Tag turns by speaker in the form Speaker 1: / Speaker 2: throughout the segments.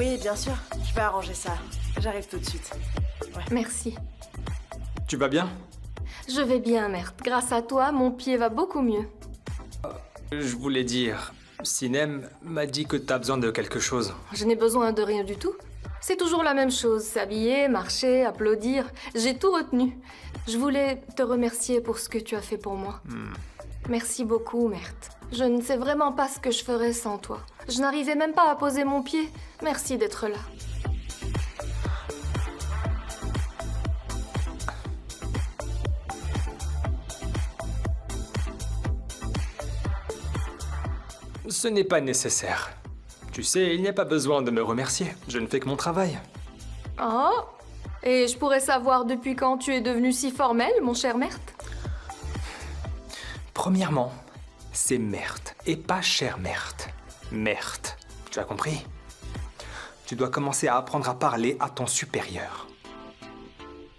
Speaker 1: Oui, bien sûr. Je vais arranger ça. J'arrive tout de suite. Ouais.
Speaker 2: Merci.
Speaker 3: Tu vas bien?
Speaker 2: Je vais bien, Mert. Grâce à toi, mon pied va beaucoup mieux.
Speaker 3: Je voulais dire... Sinem m'a dit que t'as besoin de quelque chose.
Speaker 2: Je n'ai besoin de rien du tout. C'est toujours la même chose, s'habiller, marcher, applaudir. J'ai tout retenu. Je voulais te remercier pour ce que tu as fait pour moi. Merci beaucoup, Mert. Je ne sais vraiment pas ce que je ferais sans toi. Je n'arrivais même pas à poser mon pied. Merci d'être là.
Speaker 3: Ce n'est pas nécessaire. Tu sais, il n'y a pas besoin de me remercier. Je ne fais que mon travail.
Speaker 2: Oh! Et je pourrais savoir depuis quand tu es devenu si formel, mon cher Mert?
Speaker 3: Premièrement, c'est Mert et pas cher Mert. Mert. Tu as compris? Tu dois commencer à apprendre à parler à ton supérieur.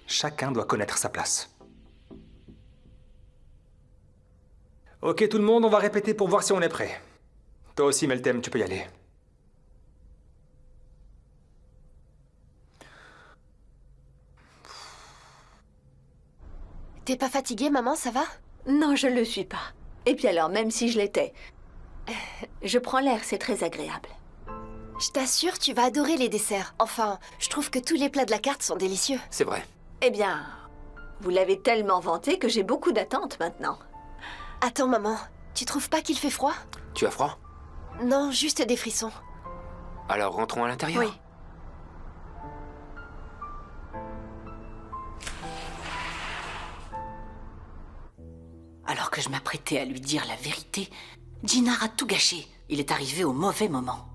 Speaker 3: Chacun doit connaître sa place. Ok tout le monde, on va répéter pour voir si on est prêt. Toi aussi Meltem, tu peux y aller.
Speaker 4: T'es pas fatiguée, maman, ça va?
Speaker 5: Non, je le suis pas. Et puis alors, même si je l'étais, je prends l'air, c'est très agréable.
Speaker 4: Je t'assure, tu vas adorer les desserts. Enfin, je trouve que tous les plats de la carte sont délicieux.
Speaker 6: C'est vrai.
Speaker 5: Eh bien, vous l'avez tellement vanté que j'ai beaucoup d'attentes maintenant.
Speaker 4: Attends, maman, tu trouves pas qu'il fait froid?
Speaker 6: Tu as froid?
Speaker 4: Non, juste des frissons.
Speaker 6: Alors rentrons à l'intérieur.
Speaker 4: Oui.
Speaker 7: Alors que je m'apprêtais à lui dire la vérité, Djinar a tout gâché. Il est arrivé au mauvais moment.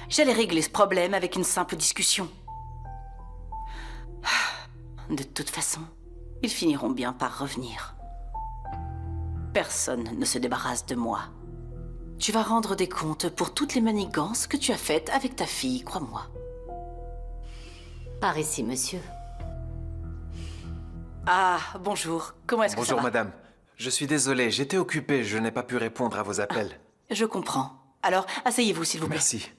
Speaker 7: J'allais régler ce problème avec une simple discussion. De toute façon, ils finiront bien par revenir. Personne ne se débarrasse de moi. Tu vas rendre des comptes pour toutes les manigances que tu as faites avec ta fille, crois-moi.
Speaker 8: Par ici, monsieur.
Speaker 7: Ah, bonjour. Comment est-ce que ça
Speaker 9: Bonjour
Speaker 7: va?
Speaker 9: madame. Je suis désolé, j'étais occupé, je n'ai pas pu répondre à vos appels.
Speaker 7: Je comprends. Alors, asseyez-vous, s'il vous plaît.
Speaker 9: Merci.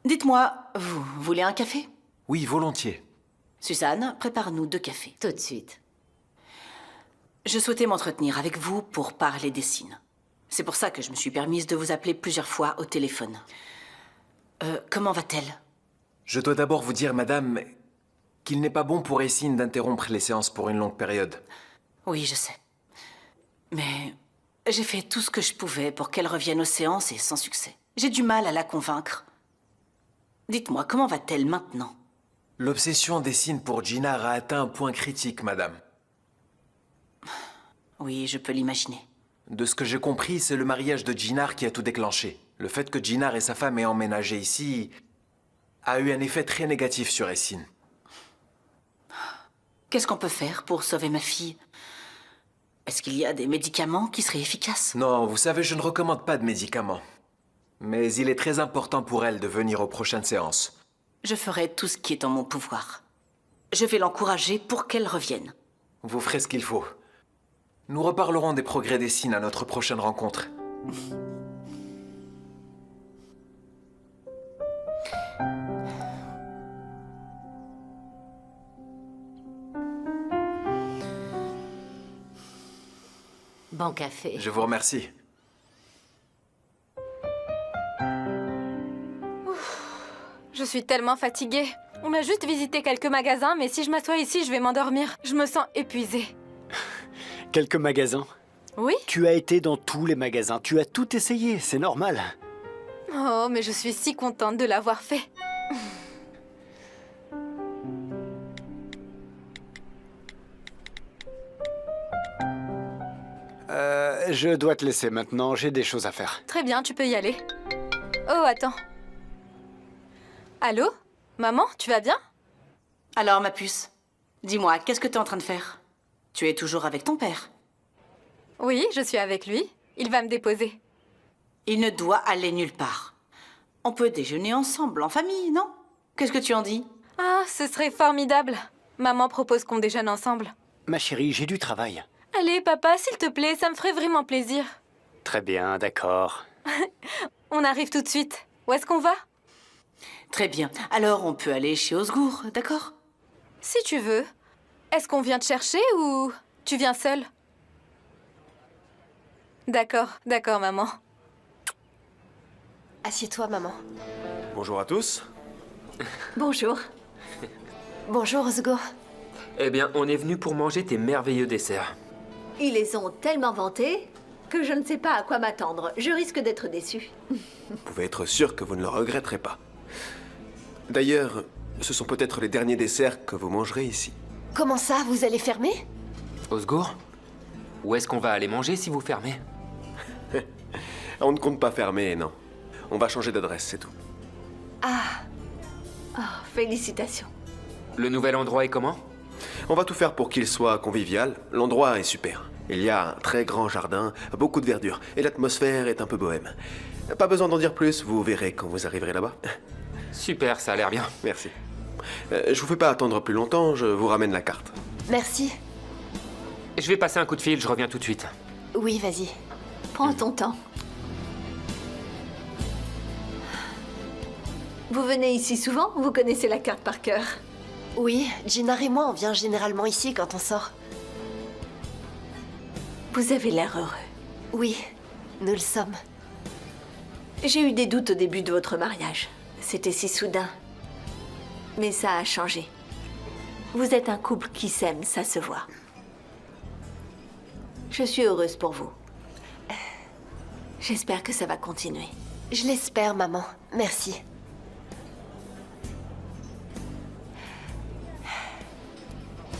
Speaker 7: Dites-moi, vous voulez un café?
Speaker 9: Oui, volontiers.
Speaker 7: Suzanne, prépare-nous 2 cafés.
Speaker 8: Tout de suite.
Speaker 7: Je souhaitais m'entretenir avec vous pour parler des signes. C'est pour ça que je me suis permise de vous appeler plusieurs fois au téléphone. Comment va-t-elle?
Speaker 9: Je dois d'abord vous dire, madame, qu'il n'est pas bon pour Essine d'interrompre les séances pour une longue période.
Speaker 7: Oui, je sais. Mais j'ai fait tout ce que je pouvais pour qu'elle revienne aux séances et sans succès. J'ai du mal à la convaincre. Dites-moi, comment va-t-elle maintenant?
Speaker 9: L'obsession d'Essine pour Djinar a atteint un point critique, madame.
Speaker 7: Oui, je peux l'imaginer.
Speaker 9: De ce que j'ai compris, c'est le mariage de Djinar qui a tout déclenché. Le fait que Djinar et sa femme aient emménagé ici a eu un effet très négatif sur Essine.
Speaker 7: Qu'est-ce qu'on peut faire pour sauver ma fille? Est-ce qu'il y a des médicaments qui seraient efficaces?
Speaker 9: Non, vous savez, je ne recommande pas de médicaments. Mais il est très important pour elle de venir aux prochaines séances.
Speaker 7: Je ferai tout ce qui est en mon pouvoir. Je vais l'encourager pour qu'elle revienne.
Speaker 9: Vous ferez ce qu'il faut. Nous reparlerons des progrès d'Essine à notre prochaine rencontre.
Speaker 8: Bon café.
Speaker 9: Je vous remercie.
Speaker 2: Je suis tellement fatiguée. On a juste visité quelques magasins, mais si je m'assois ici, je vais m'endormir. Je me sens épuisée.
Speaker 10: Quelques magasins?
Speaker 2: Oui?
Speaker 10: Tu as été dans tous les magasins, tu as tout essayé, c'est normal.
Speaker 2: Oh, mais je suis si contente de l'avoir fait.
Speaker 10: Je dois te laisser maintenant, j'ai des choses à faire.
Speaker 2: Très bien, tu peux y aller. Oh, attends. Allô? Maman, tu vas bien?
Speaker 7: Alors, ma puce, dis-moi, qu'est-ce que tu es en train de faire? Tu es toujours avec ton père?
Speaker 2: Oui, je suis avec lui. Il va me déposer.
Speaker 7: Il ne doit aller nulle part. On peut déjeuner ensemble, en famille, non? Qu'est-ce que tu en dis?
Speaker 2: Ah, ce serait formidable. Maman propose qu'on déjeune ensemble.
Speaker 10: Ma chérie, j'ai du travail.
Speaker 2: Allez, papa, s'il te plaît, ça me ferait vraiment plaisir.
Speaker 10: Très bien, d'accord.
Speaker 11: On arrive tout de suite. Où est-ce qu'on va?
Speaker 7: Très bien. Alors, on peut aller chez Osgour, d'accord?
Speaker 11: Si tu veux. Est-ce qu'on vient te chercher ou tu viens seule? D'accord, d'accord, maman.
Speaker 4: Assieds-toi, maman.
Speaker 12: Bonjour à tous.
Speaker 5: Bonjour.
Speaker 4: Bonjour, Osgour.
Speaker 6: Eh bien, on est venu pour manger tes merveilleux desserts.
Speaker 5: Ils les ont tellement vantés que je ne sais pas à quoi m'attendre. Je risque d'être déçue.
Speaker 12: Vous pouvez être sûr que vous ne le regretterez pas. D'ailleurs, ce sont peut-être les derniers desserts que vous mangerez ici.
Speaker 4: Comment ça, vous allez fermer?
Speaker 6: Osgour, où est-ce qu'on va aller manger si vous fermez?
Speaker 12: On ne compte pas fermer, non. On va changer d'adresse, c'est tout.
Speaker 4: Ah,
Speaker 5: Oh, félicitations.
Speaker 6: Le nouvel endroit est comment?
Speaker 12: On va tout faire pour qu'il soit convivial. L'endroit est super. Il y a un très grand jardin, beaucoup de verdure, et l'atmosphère est un peu bohème. Pas besoin d'en dire plus, vous verrez quand vous arriverez là-bas.
Speaker 6: Super, ça a l'air bien.
Speaker 12: Merci. Je vous fais pas attendre plus longtemps, je vous ramène la carte.
Speaker 4: merci.
Speaker 6: Je vais passer un coup de fil, je reviens tout de suite.
Speaker 4: Oui, vas-y.
Speaker 5: Prends ton temps. Vous venez ici souvent? Vous connaissez la carte par cœur?
Speaker 4: Oui, Ginar et moi, on vient généralement ici quand on sort.
Speaker 5: Vous avez l'air heureux.
Speaker 4: Oui, nous le sommes.
Speaker 5: J'ai eu des doutes au début de votre mariage. C'était si soudain. Mais ça a changé. Vous êtes un couple qui s'aime, ça se voit. Je suis heureuse pour vous. J'espère que ça va continuer.
Speaker 4: Je l'espère, maman. Merci.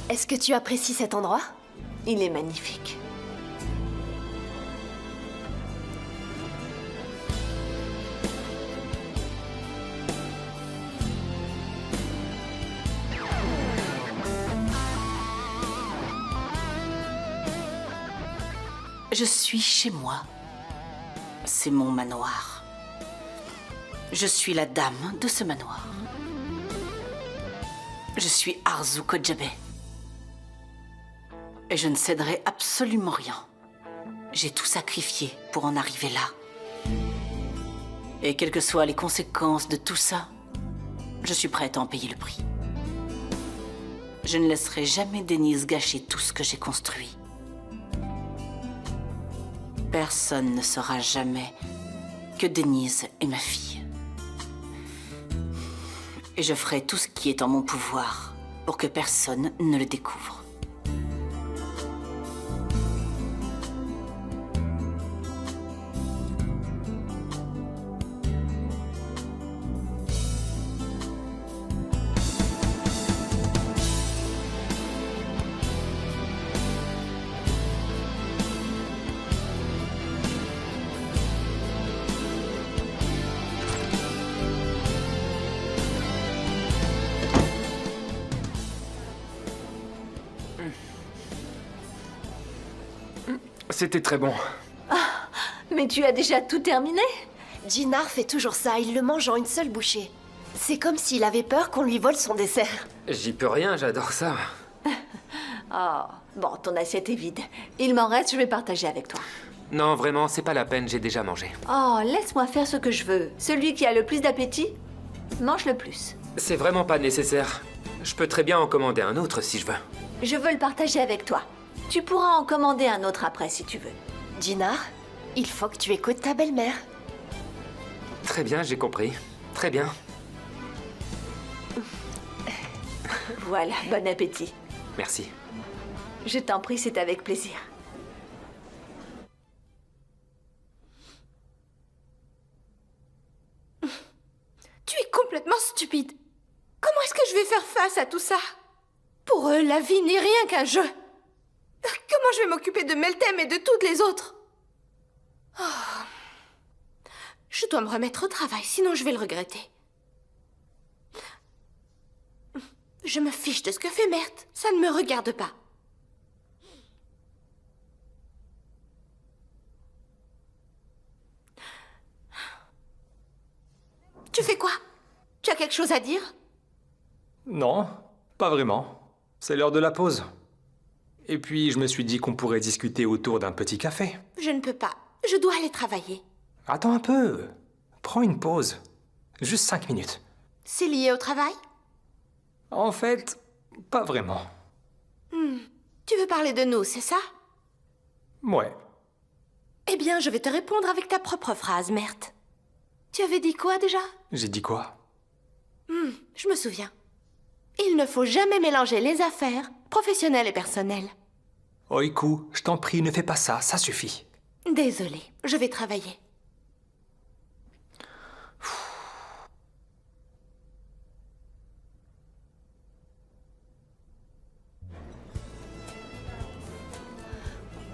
Speaker 4: Est-ce que tu apprécies cet endroit?
Speaker 5: Il est magnifique. Je suis chez moi. C'est mon manoir. Je suis la dame de ce manoir. Je suis Arzu Kojabe. Et je ne céderai absolument rien. J'ai tout sacrifié pour en arriver là. Et quelles que soient les conséquences de tout ça, je suis prête à en payer le prix. Je ne laisserai jamais Denise gâcher tout ce que j'ai construit. Personne ne saura jamais que Denise est ma fille. Et je ferai tout ce qui est en mon pouvoir pour que personne ne le découvre.
Speaker 6: C'était très bon.
Speaker 5: Mais tu as déjà tout terminé?
Speaker 4: Ginar fait toujours ça, il le mange en une seule bouchée. C'est comme s'il avait peur qu'on lui vole son dessert.
Speaker 6: J'y peux rien, j'adore ça.
Speaker 5: Oh, bon, ton assiette est vide. Il m'en reste, je vais partager avec toi.
Speaker 6: Non, vraiment, c'est pas la peine, j'ai déjà mangé.
Speaker 5: Oh, laisse-moi faire ce que je veux. Celui qui a le plus d'appétit, mange le plus.
Speaker 6: C'est vraiment pas nécessaire. Je peux très bien en commander un autre si je veux.
Speaker 5: Je veux le partager avec toi. Tu pourras en commander un autre après si tu veux.
Speaker 4: Ginar, il faut que tu écoutes ta belle-mère.
Speaker 6: Très bien, j'ai compris. Très bien.
Speaker 5: Voilà, bon appétit.
Speaker 6: Merci.
Speaker 5: Je t'en prie, c'est avec plaisir.
Speaker 2: Tu es complètement stupide. Comment est-ce que je vais faire face à tout ça? Pour eux, la vie n'est rien qu'un jeu. Comment je vais m'occuper de Meltem et de toutes les autres? Oh. Je dois me remettre au travail, sinon je vais le regretter. Je me fiche de ce que fait Mert. Ça ne me regarde pas. Tu fais quoi? Tu as quelque chose à dire?
Speaker 3: Non, pas vraiment. C'est l'heure de la pause. Et puis, je me suis dit qu'on pourrait discuter autour d'un petit café.
Speaker 2: Je ne peux pas. Je dois aller travailler.
Speaker 3: Attends un peu. Prends une pause. Juste 5 minutes.
Speaker 4: C'est lié au travail?
Speaker 3: En fait, pas vraiment.
Speaker 4: Tu veux parler de nous, c'est ça?
Speaker 3: Ouais.
Speaker 4: Eh bien, je vais te répondre avec ta propre phrase, Mert. Tu avais dit quoi déjà?
Speaker 3: J'ai dit quoi?
Speaker 4: Je me souviens. Il ne faut jamais mélanger les affaires professionnelles et personnelles.
Speaker 3: Oiku, je t'en prie, ne fais pas ça, ça suffit.
Speaker 4: Désolée, je vais travailler.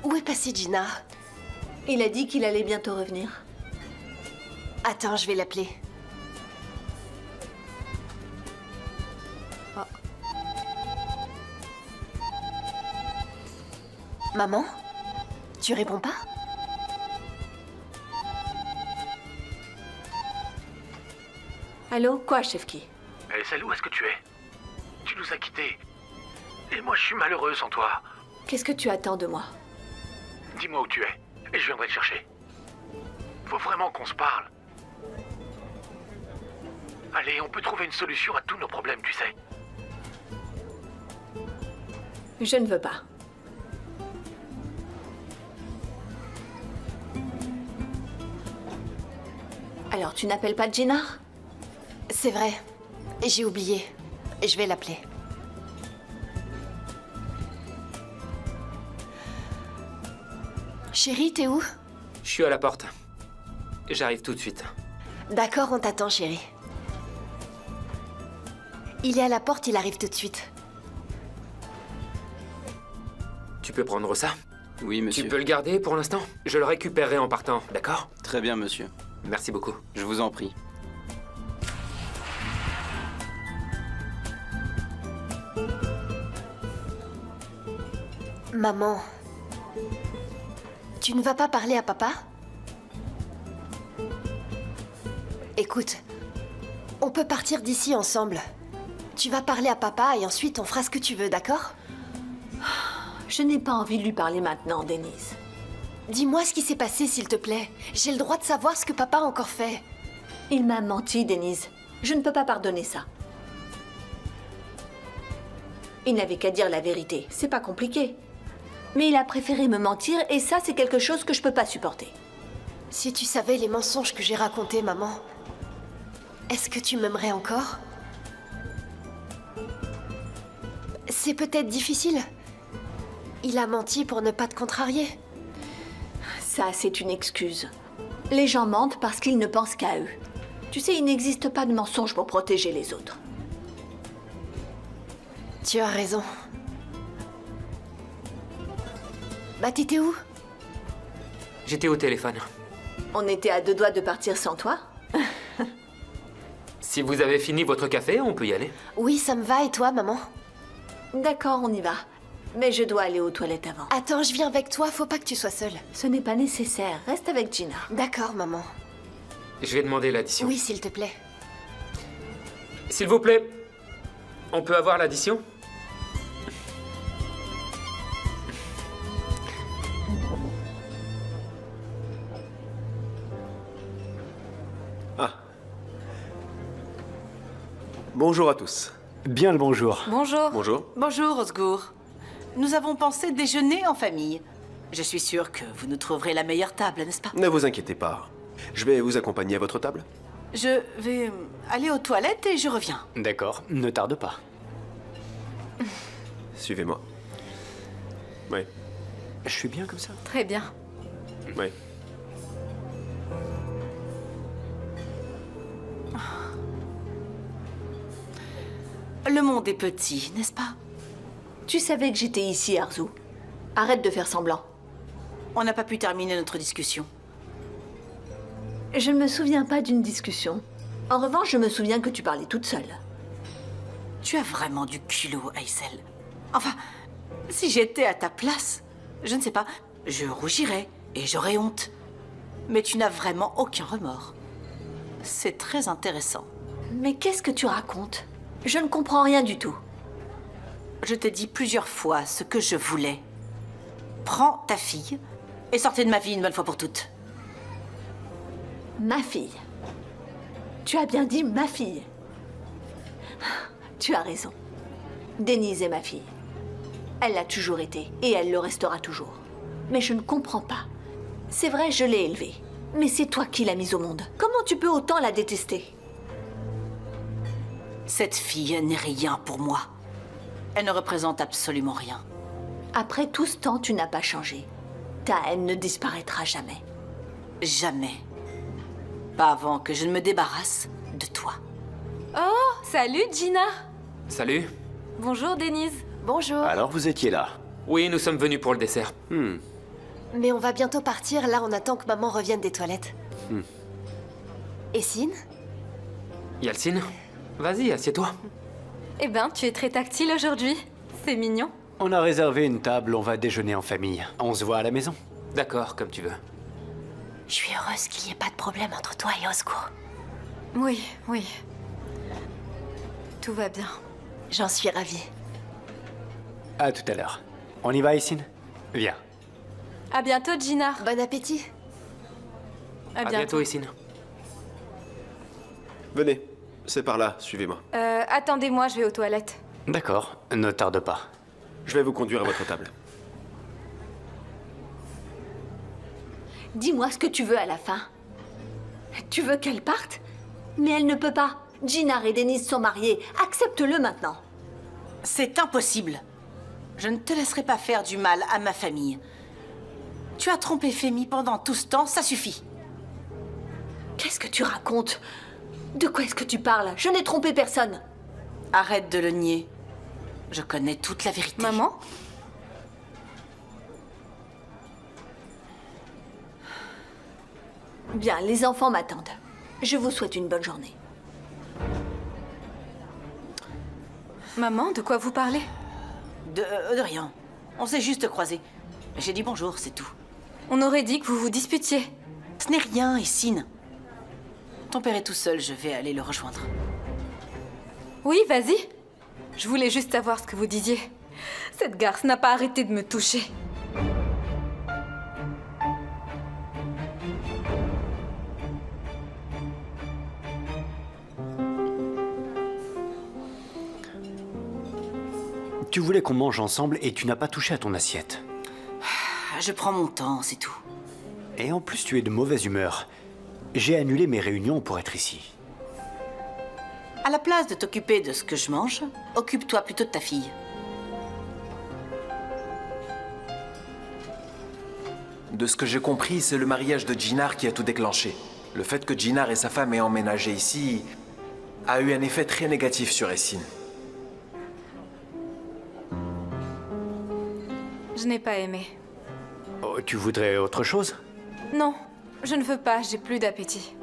Speaker 4: Où est passé Gina?
Speaker 5: Il a dit qu'il allait bientôt revenir.
Speaker 4: Attends, je vais l'appeler. Oh. Maman? Tu réponds pas?
Speaker 5: Allô, quoi, Chefki?
Speaker 13: Aysel, où est-ce que tu es? Tu nous as quittés. Et moi, je suis malheureux sans toi.
Speaker 5: Qu'est-ce que tu attends de moi?
Speaker 13: Dis-moi où tu es, et je viendrai te chercher. Faut vraiment qu'on se parle. Allez, on peut trouver une solution à tous nos problèmes, tu sais.
Speaker 5: Je ne veux pas. Alors, tu n'appelles pas Jinar?
Speaker 4: C'est vrai. J'ai oublié. Je vais l'appeler. Chérie, t'es où?
Speaker 6: Je suis à la porte. J'arrive tout de suite.
Speaker 4: D'accord, on t'attend, chérie. Il est à la porte, il arrive tout de suite.
Speaker 6: Tu peux prendre ça?
Speaker 10: Oui, monsieur.
Speaker 6: Tu peux le garder pour l'instant? Je le récupérerai en partant, d'accord?
Speaker 10: Très bien, monsieur.
Speaker 6: Merci beaucoup.
Speaker 10: Je vous en prie.
Speaker 4: Maman, tu ne vas pas parler à papa? Écoute, on peut partir d'ici ensemble. Tu vas parler à papa et ensuite on fera ce que tu veux, d'accord?
Speaker 5: Je n'ai pas envie de lui parler maintenant, Denise.
Speaker 4: Dis-moi ce qui s'est passé, s'il te plaît. J'ai le droit de savoir ce que papa a encore fait.
Speaker 5: Il m'a menti, Denise. Je ne peux pas pardonner ça. Il n'avait qu'à dire la vérité. C'est pas compliqué. Mais il a préféré me mentir et ça, c'est quelque chose que je peux pas supporter.
Speaker 4: Si tu savais les mensonges que j'ai racontés, maman, est-ce que tu m'aimerais encore? C'est peut-être difficile. Il a menti pour ne pas te contrarier.
Speaker 5: Ça, c'est une excuse. Les gens mentent parce qu'ils ne pensent qu'à eux. Tu sais, il n'existe pas de mensonge pour protéger les autres.
Speaker 4: Tu as raison. Bah, t'étais où?
Speaker 6: J'étais au téléphone.
Speaker 5: On était à 2 doigts de partir sans toi.
Speaker 6: Si vous avez fini votre café, on peut y aller.
Speaker 4: Oui, ça me va, et toi, maman?
Speaker 5: D'accord, on y va. Mais je dois aller aux toilettes avant.
Speaker 4: Attends, je viens avec toi, faut pas que tu sois seule.
Speaker 5: Ce n'est pas nécessaire, reste avec Gina.
Speaker 4: D'accord, maman.
Speaker 6: Je vais demander l'addition.
Speaker 4: Oui, s'il te plaît.
Speaker 6: S'il vous plaît, on peut avoir l'addition?
Speaker 12: Ah. Bonjour à tous.
Speaker 10: Bien le bonjour.
Speaker 11: Bonjour.
Speaker 12: Bonjour.
Speaker 7: Bonjour, Osgour. Nous avons pensé déjeuner en famille. Je suis sûre que vous nous trouverez la meilleure table, n'est-ce pas?
Speaker 12: Ne vous inquiétez pas. Je vais vous accompagner à votre table.
Speaker 7: Je vais aller aux toilettes et je reviens.
Speaker 10: D'accord, ne tarde pas.
Speaker 12: Suivez-moi. Oui,
Speaker 10: Je suis bien comme ça.
Speaker 11: Très bien.
Speaker 12: oui.
Speaker 7: Le monde est petit, n'est-ce pas?
Speaker 5: Tu savais que j'étais ici, Arzu. Arrête de faire semblant.
Speaker 7: On n'a pas pu terminer notre discussion.
Speaker 5: Je ne me souviens pas d'une discussion. En revanche, je me souviens que tu parlais toute seule.
Speaker 7: Tu as vraiment du culot, Aysel. Enfin, si j'étais à ta place, je ne sais pas, je rougirais et j'aurais honte. Mais tu n'as vraiment aucun remords. C'est très intéressant.
Speaker 5: Mais qu'est-ce que tu racontes? Je ne comprends rien du tout.
Speaker 7: Je t'ai dit plusieurs fois ce que je voulais. Prends ta fille et sortez de ma vie une bonne fois pour toutes.
Speaker 5: Ma fille.
Speaker 14: Tu as bien dit ma fille. Tu as raison. Denise est ma fille. Elle l'a toujours été et elle le restera toujours. Mais je ne comprends pas. C'est vrai, je l'ai élevée. Mais c'est toi qui l'as mise au monde. Comment tu peux autant la détester?
Speaker 5: Cette fille n'est rien pour moi. Elle ne représente absolument rien.
Speaker 14: Après tout ce temps, tu n'as pas changé. Ta haine ne disparaîtra jamais.
Speaker 5: Jamais. Pas avant que je ne me débarrasse de toi.
Speaker 2: Oh, salut Gina.
Speaker 6: Salut.
Speaker 2: Bonjour Denise.
Speaker 4: Bonjour.
Speaker 10: Alors vous étiez là.
Speaker 6: Oui, nous sommes venus pour le dessert.
Speaker 4: Mais on va bientôt partir, là on attend que maman revienne des toilettes. Et Sin?
Speaker 6: Yalcine, vas-y, assieds-toi.
Speaker 2: Eh ben, tu es très tactile aujourd'hui. C'est mignon.
Speaker 10: On a réservé une table, on va déjeuner en famille. On se voit à la maison.
Speaker 6: D'accord, comme tu veux.
Speaker 4: Je suis heureuse qu'il n'y ait pas de problème entre toi et Osgour.
Speaker 2: Oui, oui. Tout va bien.
Speaker 4: J'en suis ravie.
Speaker 10: À tout à l'heure. On y va, Issine? Viens.
Speaker 2: À bientôt, Gina.
Speaker 4: Bon appétit.
Speaker 2: À
Speaker 6: bientôt, Issine.
Speaker 12: Venez, c'est par là, suivez-moi.
Speaker 2: Attendez-moi, je vais aux toilettes.
Speaker 10: D'accord, ne tarde pas.
Speaker 12: Je vais vous conduire à votre table.
Speaker 14: Dis-moi ce que tu veux à la fin. Tu veux qu'elle parte? Mais elle ne peut pas. Gina et Denise sont mariés. Accepte-le maintenant.
Speaker 5: C'est impossible. Je ne te laisserai pas faire du mal à ma famille. Tu as trompé Femi pendant tout ce temps, ça suffit.
Speaker 14: Qu'est-ce que tu racontes? De quoi est-ce que tu parles? Je n'ai trompé personne.
Speaker 5: Arrête de le nier. Je connais toute la vérité.
Speaker 2: Maman?
Speaker 14: Bien, les enfants m'attendent. Je vous souhaite une bonne journée.
Speaker 2: Maman, de quoi vous parlez?
Speaker 5: De rien. On s'est juste croisés. J'ai dit bonjour, c'est tout.
Speaker 2: On aurait dit que vous vous disputiez.
Speaker 5: Ce n'est rien, Issine. Ton père est tout seul, je vais aller le rejoindre.
Speaker 2: Oui, vas-y. Je voulais juste savoir ce que vous disiez. Cette garce n'a pas arrêté de me toucher.
Speaker 10: Tu voulais qu'on mange ensemble et tu n'as pas touché à ton assiette.
Speaker 5: Je prends mon temps, c'est tout.
Speaker 10: Et en plus, tu es de mauvaise humeur. J'ai annulé mes réunions pour être ici.
Speaker 5: À la place de t'occuper de ce que je mange, occupe-toi plutôt de ta fille.
Speaker 9: De ce que j'ai compris, c'est le mariage de Djinar qui a tout déclenché. Le fait que Djinar et sa femme aient emménagé ici a eu un effet très négatif sur Essine.
Speaker 2: Je n'ai pas aimé.
Speaker 10: Oh, tu voudrais autre chose?
Speaker 2: Non, je ne veux pas, j'ai plus d'appétit.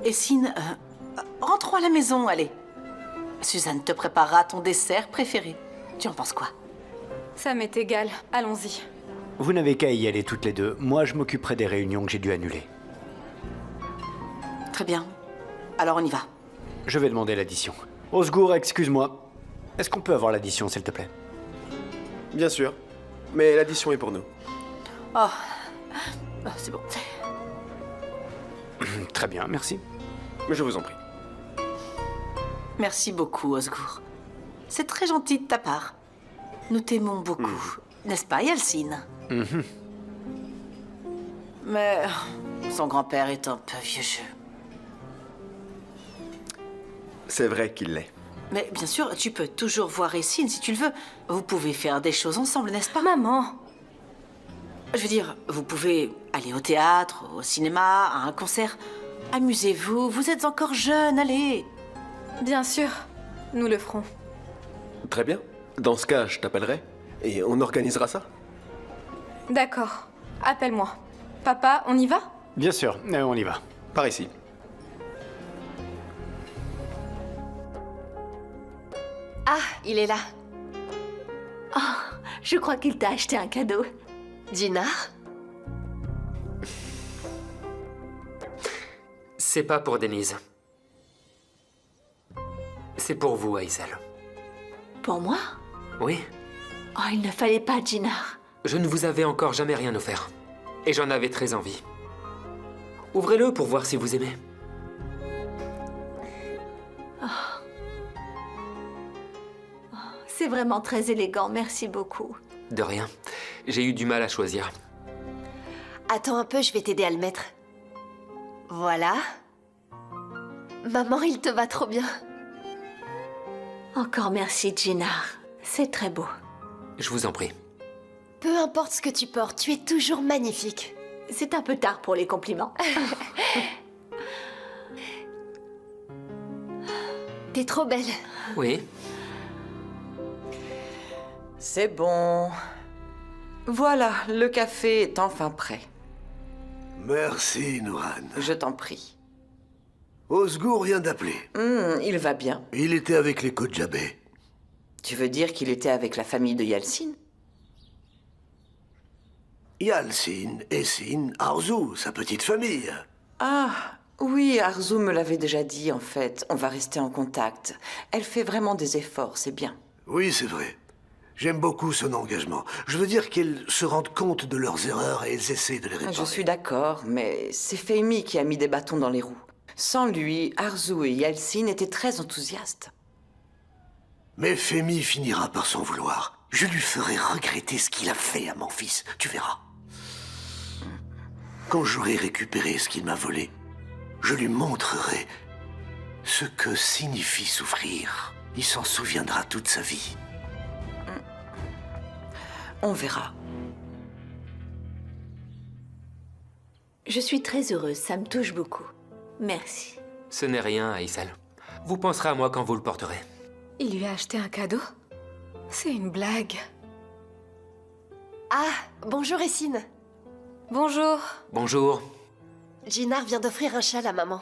Speaker 5: Essine, rentrons à la maison, allez. Suzanne te préparera ton dessert préféré. Tu en penses quoi?
Speaker 2: Ça m'est égal, allons-y.
Speaker 10: Vous n'avez qu'à y aller toutes les deux. Moi, je m'occuperai des réunions que j'ai dû annuler.
Speaker 5: Très bien. Alors on y va.
Speaker 10: Je vais demander l'addition. Osgour, excuse-moi. Est-ce qu'on peut avoir l'addition, s'il te plaît?
Speaker 12: Bien sûr. Mais l'addition est pour nous.
Speaker 5: Oh, c'est bon.
Speaker 10: Très bien, merci.
Speaker 12: Je vous en prie.
Speaker 5: Merci beaucoup, Osgour. C'est très gentil de ta part. Nous t'aimons beaucoup. N'est-ce pas, Yalcine? Mais son grand-père est un peu vieux jeu.
Speaker 12: C'est vrai qu'il l'est.
Speaker 5: Mais bien sûr, tu peux toujours voir Essine si tu le veux. Vous pouvez faire des choses ensemble, n'est-ce pas?
Speaker 2: Maman!
Speaker 5: Je veux dire, vous pouvez aller au théâtre, au cinéma, à un concert. Amusez-vous, vous êtes encore jeune, allez!
Speaker 2: Bien sûr, nous le ferons.
Speaker 12: Très bien. Dans ce cas, je t'appellerai et on organisera ça.
Speaker 2: D'accord, appelle-moi. Papa, on y va?
Speaker 10: Bien sûr, on y va.
Speaker 12: Par ici.
Speaker 4: Ah, il est là.
Speaker 14: Oh, je crois qu'il t'a acheté un cadeau.
Speaker 4: Djinar?
Speaker 6: C'est pas pour Denise. C'est pour vous, Aïsel.
Speaker 14: Pour moi?
Speaker 6: Oui.
Speaker 14: Oh, il ne fallait pas, Djinar.
Speaker 6: Je ne vous avais encore jamais rien offert. Et j'en avais très envie. Ouvrez-le pour voir si vous aimez.
Speaker 14: C'est vraiment très élégant, merci beaucoup.
Speaker 6: De rien. J'ai eu du mal à choisir.
Speaker 4: Attends un peu, je vais t'aider à le mettre. Voilà. Maman, il te va trop bien.
Speaker 14: Encore merci, Jinar. C'est très beau.
Speaker 6: Je vous en prie.
Speaker 4: Peu importe ce que tu portes, tu es toujours magnifique.
Speaker 14: C'est un peu tard pour les compliments.
Speaker 4: T'es trop belle.
Speaker 6: Oui.
Speaker 15: C'est bon. Voilà, le café est enfin prêt.
Speaker 16: Merci, Nouran.
Speaker 15: Je t'en prie.
Speaker 16: Osgour vient d'appeler.
Speaker 15: Il va bien.
Speaker 16: Il était avec les Kodjabé.
Speaker 15: Tu veux dire qu'il était avec la famille de Yalcin?
Speaker 16: Yalcin, Essine, Arzu, sa petite famille.
Speaker 15: Ah, oui, Arzu me l'avait déjà dit, en fait. On va rester en contact. Elle fait vraiment des efforts, c'est bien.
Speaker 16: Oui, c'est vrai. J'aime beaucoup son engagement. Je veux dire qu'elles se rendent compte de leurs erreurs et elles essaient de les réparer.
Speaker 15: Je suis d'accord, mais c'est Fehmi qui a mis des bâtons dans les roues. Sans lui, Arzu et Yalcin étaient très enthousiastes.
Speaker 16: Mais Fehmi finira par s'en vouloir. Je lui ferai regretter ce qu'il a fait à mon fils, tu verras. Quand j'aurai récupéré ce qu'il m'a volé, je lui montrerai ce que signifie souffrir. Il s'en souviendra toute sa vie.
Speaker 15: On verra.
Speaker 14: Je suis très heureuse, ça me touche beaucoup. Merci.
Speaker 6: Ce n'est rien, Aïssal. Vous penserez à moi quand vous le porterez.
Speaker 2: Il lui a acheté un cadeau? C'est une blague.
Speaker 4: Ah, bonjour Essine.
Speaker 2: Bonjour.
Speaker 6: Bonjour.
Speaker 4: Jinar vient d'offrir un châle à maman.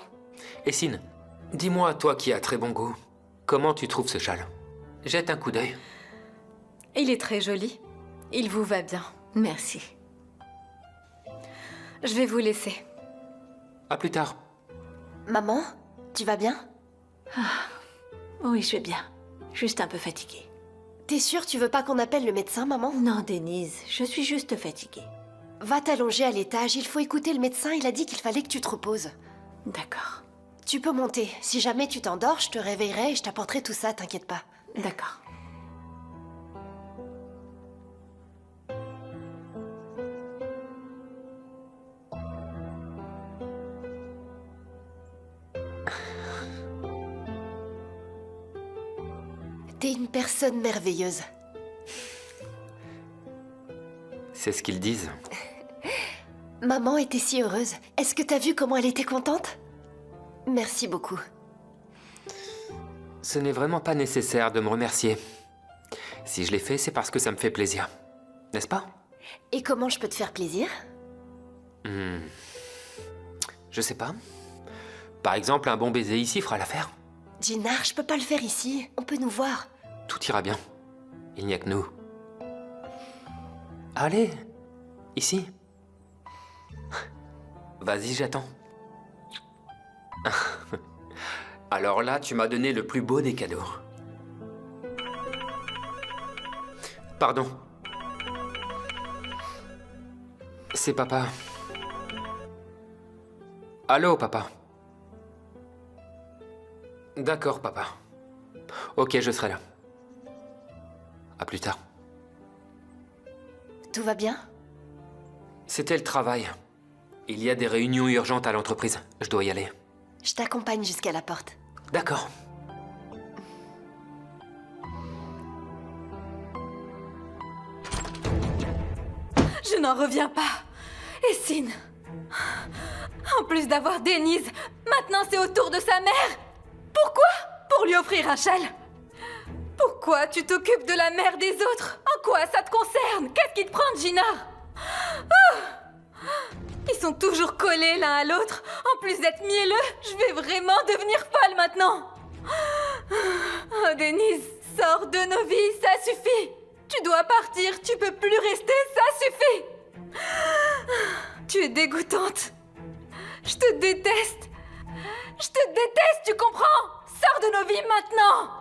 Speaker 6: Essine, dis-moi, toi qui as très bon goût, comment tu trouves ce châle? Jette un coup d'œil.
Speaker 2: Il est très joli. Il vous va bien.
Speaker 14: Merci.
Speaker 2: Je vais vous laisser.
Speaker 6: À plus tard.
Speaker 4: Maman, tu vas bien?
Speaker 14: Oui, je vais bien. Juste un peu fatiguée.
Speaker 4: T'es sûre tu veux pas qu'on appelle le médecin, maman?
Speaker 14: Non, Denise, je suis juste fatiguée.
Speaker 4: Va t'allonger à l'étage, il faut écouter le médecin, il a dit qu'il fallait que tu te reposes.
Speaker 14: D'accord.
Speaker 4: Tu peux monter. Si jamais tu t'endors, je te réveillerai et je t'apporterai tout ça, t'inquiète pas.
Speaker 14: D'accord.
Speaker 4: T'es une personne merveilleuse.
Speaker 6: C'est ce qu'ils disent.
Speaker 4: Maman était si heureuse. Est-ce que t'as vu comment elle était contente? Merci beaucoup.
Speaker 6: Ce n'est vraiment pas nécessaire de me remercier. Si je l'ai fait, c'est parce que ça me fait plaisir. N'est-ce pas?
Speaker 4: Et comment je peux te faire plaisir?
Speaker 6: Je sais pas. Par exemple, un bon baiser ici fera l'affaire.
Speaker 4: Jinar, je peux pas le faire ici. On peut nous voir.
Speaker 6: Tout ira bien. Il n'y a que nous. Allez, ici. Vas-y, j'attends. Alors là, tu m'as donné le plus beau des cadeaux. Pardon. C'est papa. Allô, papa. D'accord, papa. Ok, je serai là. À plus tard.
Speaker 4: Tout va bien?
Speaker 6: C'était le travail. Il y a des réunions urgentes à l'entreprise. Je dois y aller.
Speaker 4: Je t'accompagne jusqu'à la porte.
Speaker 6: D'accord.
Speaker 2: Je n'en reviens pas. Essine. En plus d'avoir Denise, maintenant c'est au tour de sa mère. Pourquoi? Pour lui offrir un châle. Pourquoi tu t'occupes de la mère des autres? En quoi ça te concerne? Qu'est-ce qui te prend, Jinar? Ils sont toujours collés l'un à l'autre. En plus d'être mielleux, je vais vraiment devenir folle maintenant. Oh, Denise, sors de nos vies, ça suffit. Tu dois partir, tu peux plus rester, ça suffit. Tu es dégoûtante. Je te déteste. Je te déteste, tu comprends? Sors de nos vies maintenant.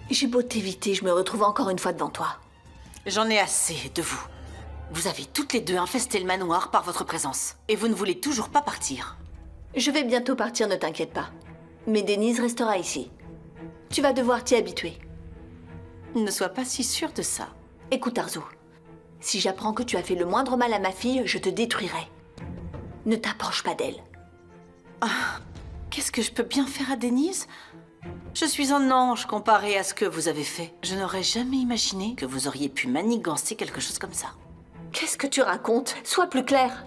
Speaker 14: J'ai beau t'éviter, je me retrouve encore une fois devant toi.
Speaker 5: J'en ai assez de vous. Vous avez toutes les deux infesté le manoir par votre présence. Et vous ne voulez toujours pas partir.
Speaker 14: Je vais bientôt partir, ne t'inquiète pas. Mais Denise restera ici. Tu vas devoir t'y habituer.
Speaker 5: Ne sois pas si sûre de ça.
Speaker 14: Écoute, Arzu. Si j'apprends que tu as fait le moindre mal à ma fille, je te détruirai. Ne t'approche pas d'elle.
Speaker 5: Ah, qu'est-ce que je peux bien faire à Denise? Je suis un ange comparé à ce que vous avez fait. Je n'aurais jamais imaginé que vous auriez pu manigancer quelque chose comme ça.
Speaker 14: Qu'est-ce que tu racontes? Sois plus clair.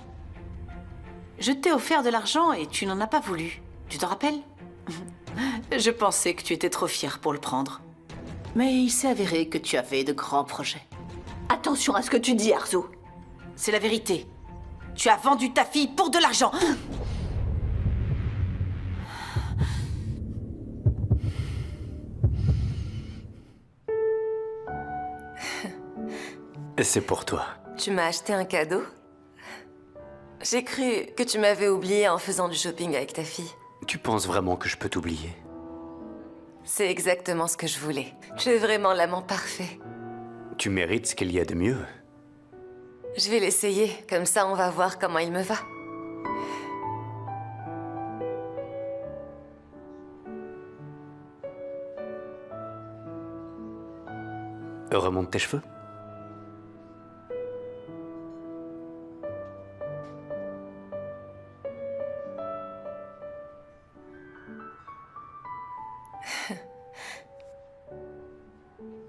Speaker 5: Je t'ai offert de l'argent et tu n'en as pas voulu. Tu t'en rappelles? Je pensais que tu étais trop fière pour le prendre. Mais il s'est avéré que tu avais de grands projets.
Speaker 14: Attention à ce que tu dis, Arzu.
Speaker 5: C'est la vérité. Tu as vendu ta fille pour de l'argent.
Speaker 10: C'est pour toi.
Speaker 17: Tu m'as acheté un cadeau? J'ai cru que tu m'avais oublié en faisant du shopping avec ta fille.
Speaker 10: Tu penses vraiment que je peux t'oublier?
Speaker 17: C'est exactement ce que je voulais. Tu es vraiment l'amant parfait.
Speaker 10: Tu mérites ce qu'il y a de mieux.
Speaker 17: Je vais l'essayer, comme ça on va voir comment il me va.
Speaker 10: Remonte tes cheveux.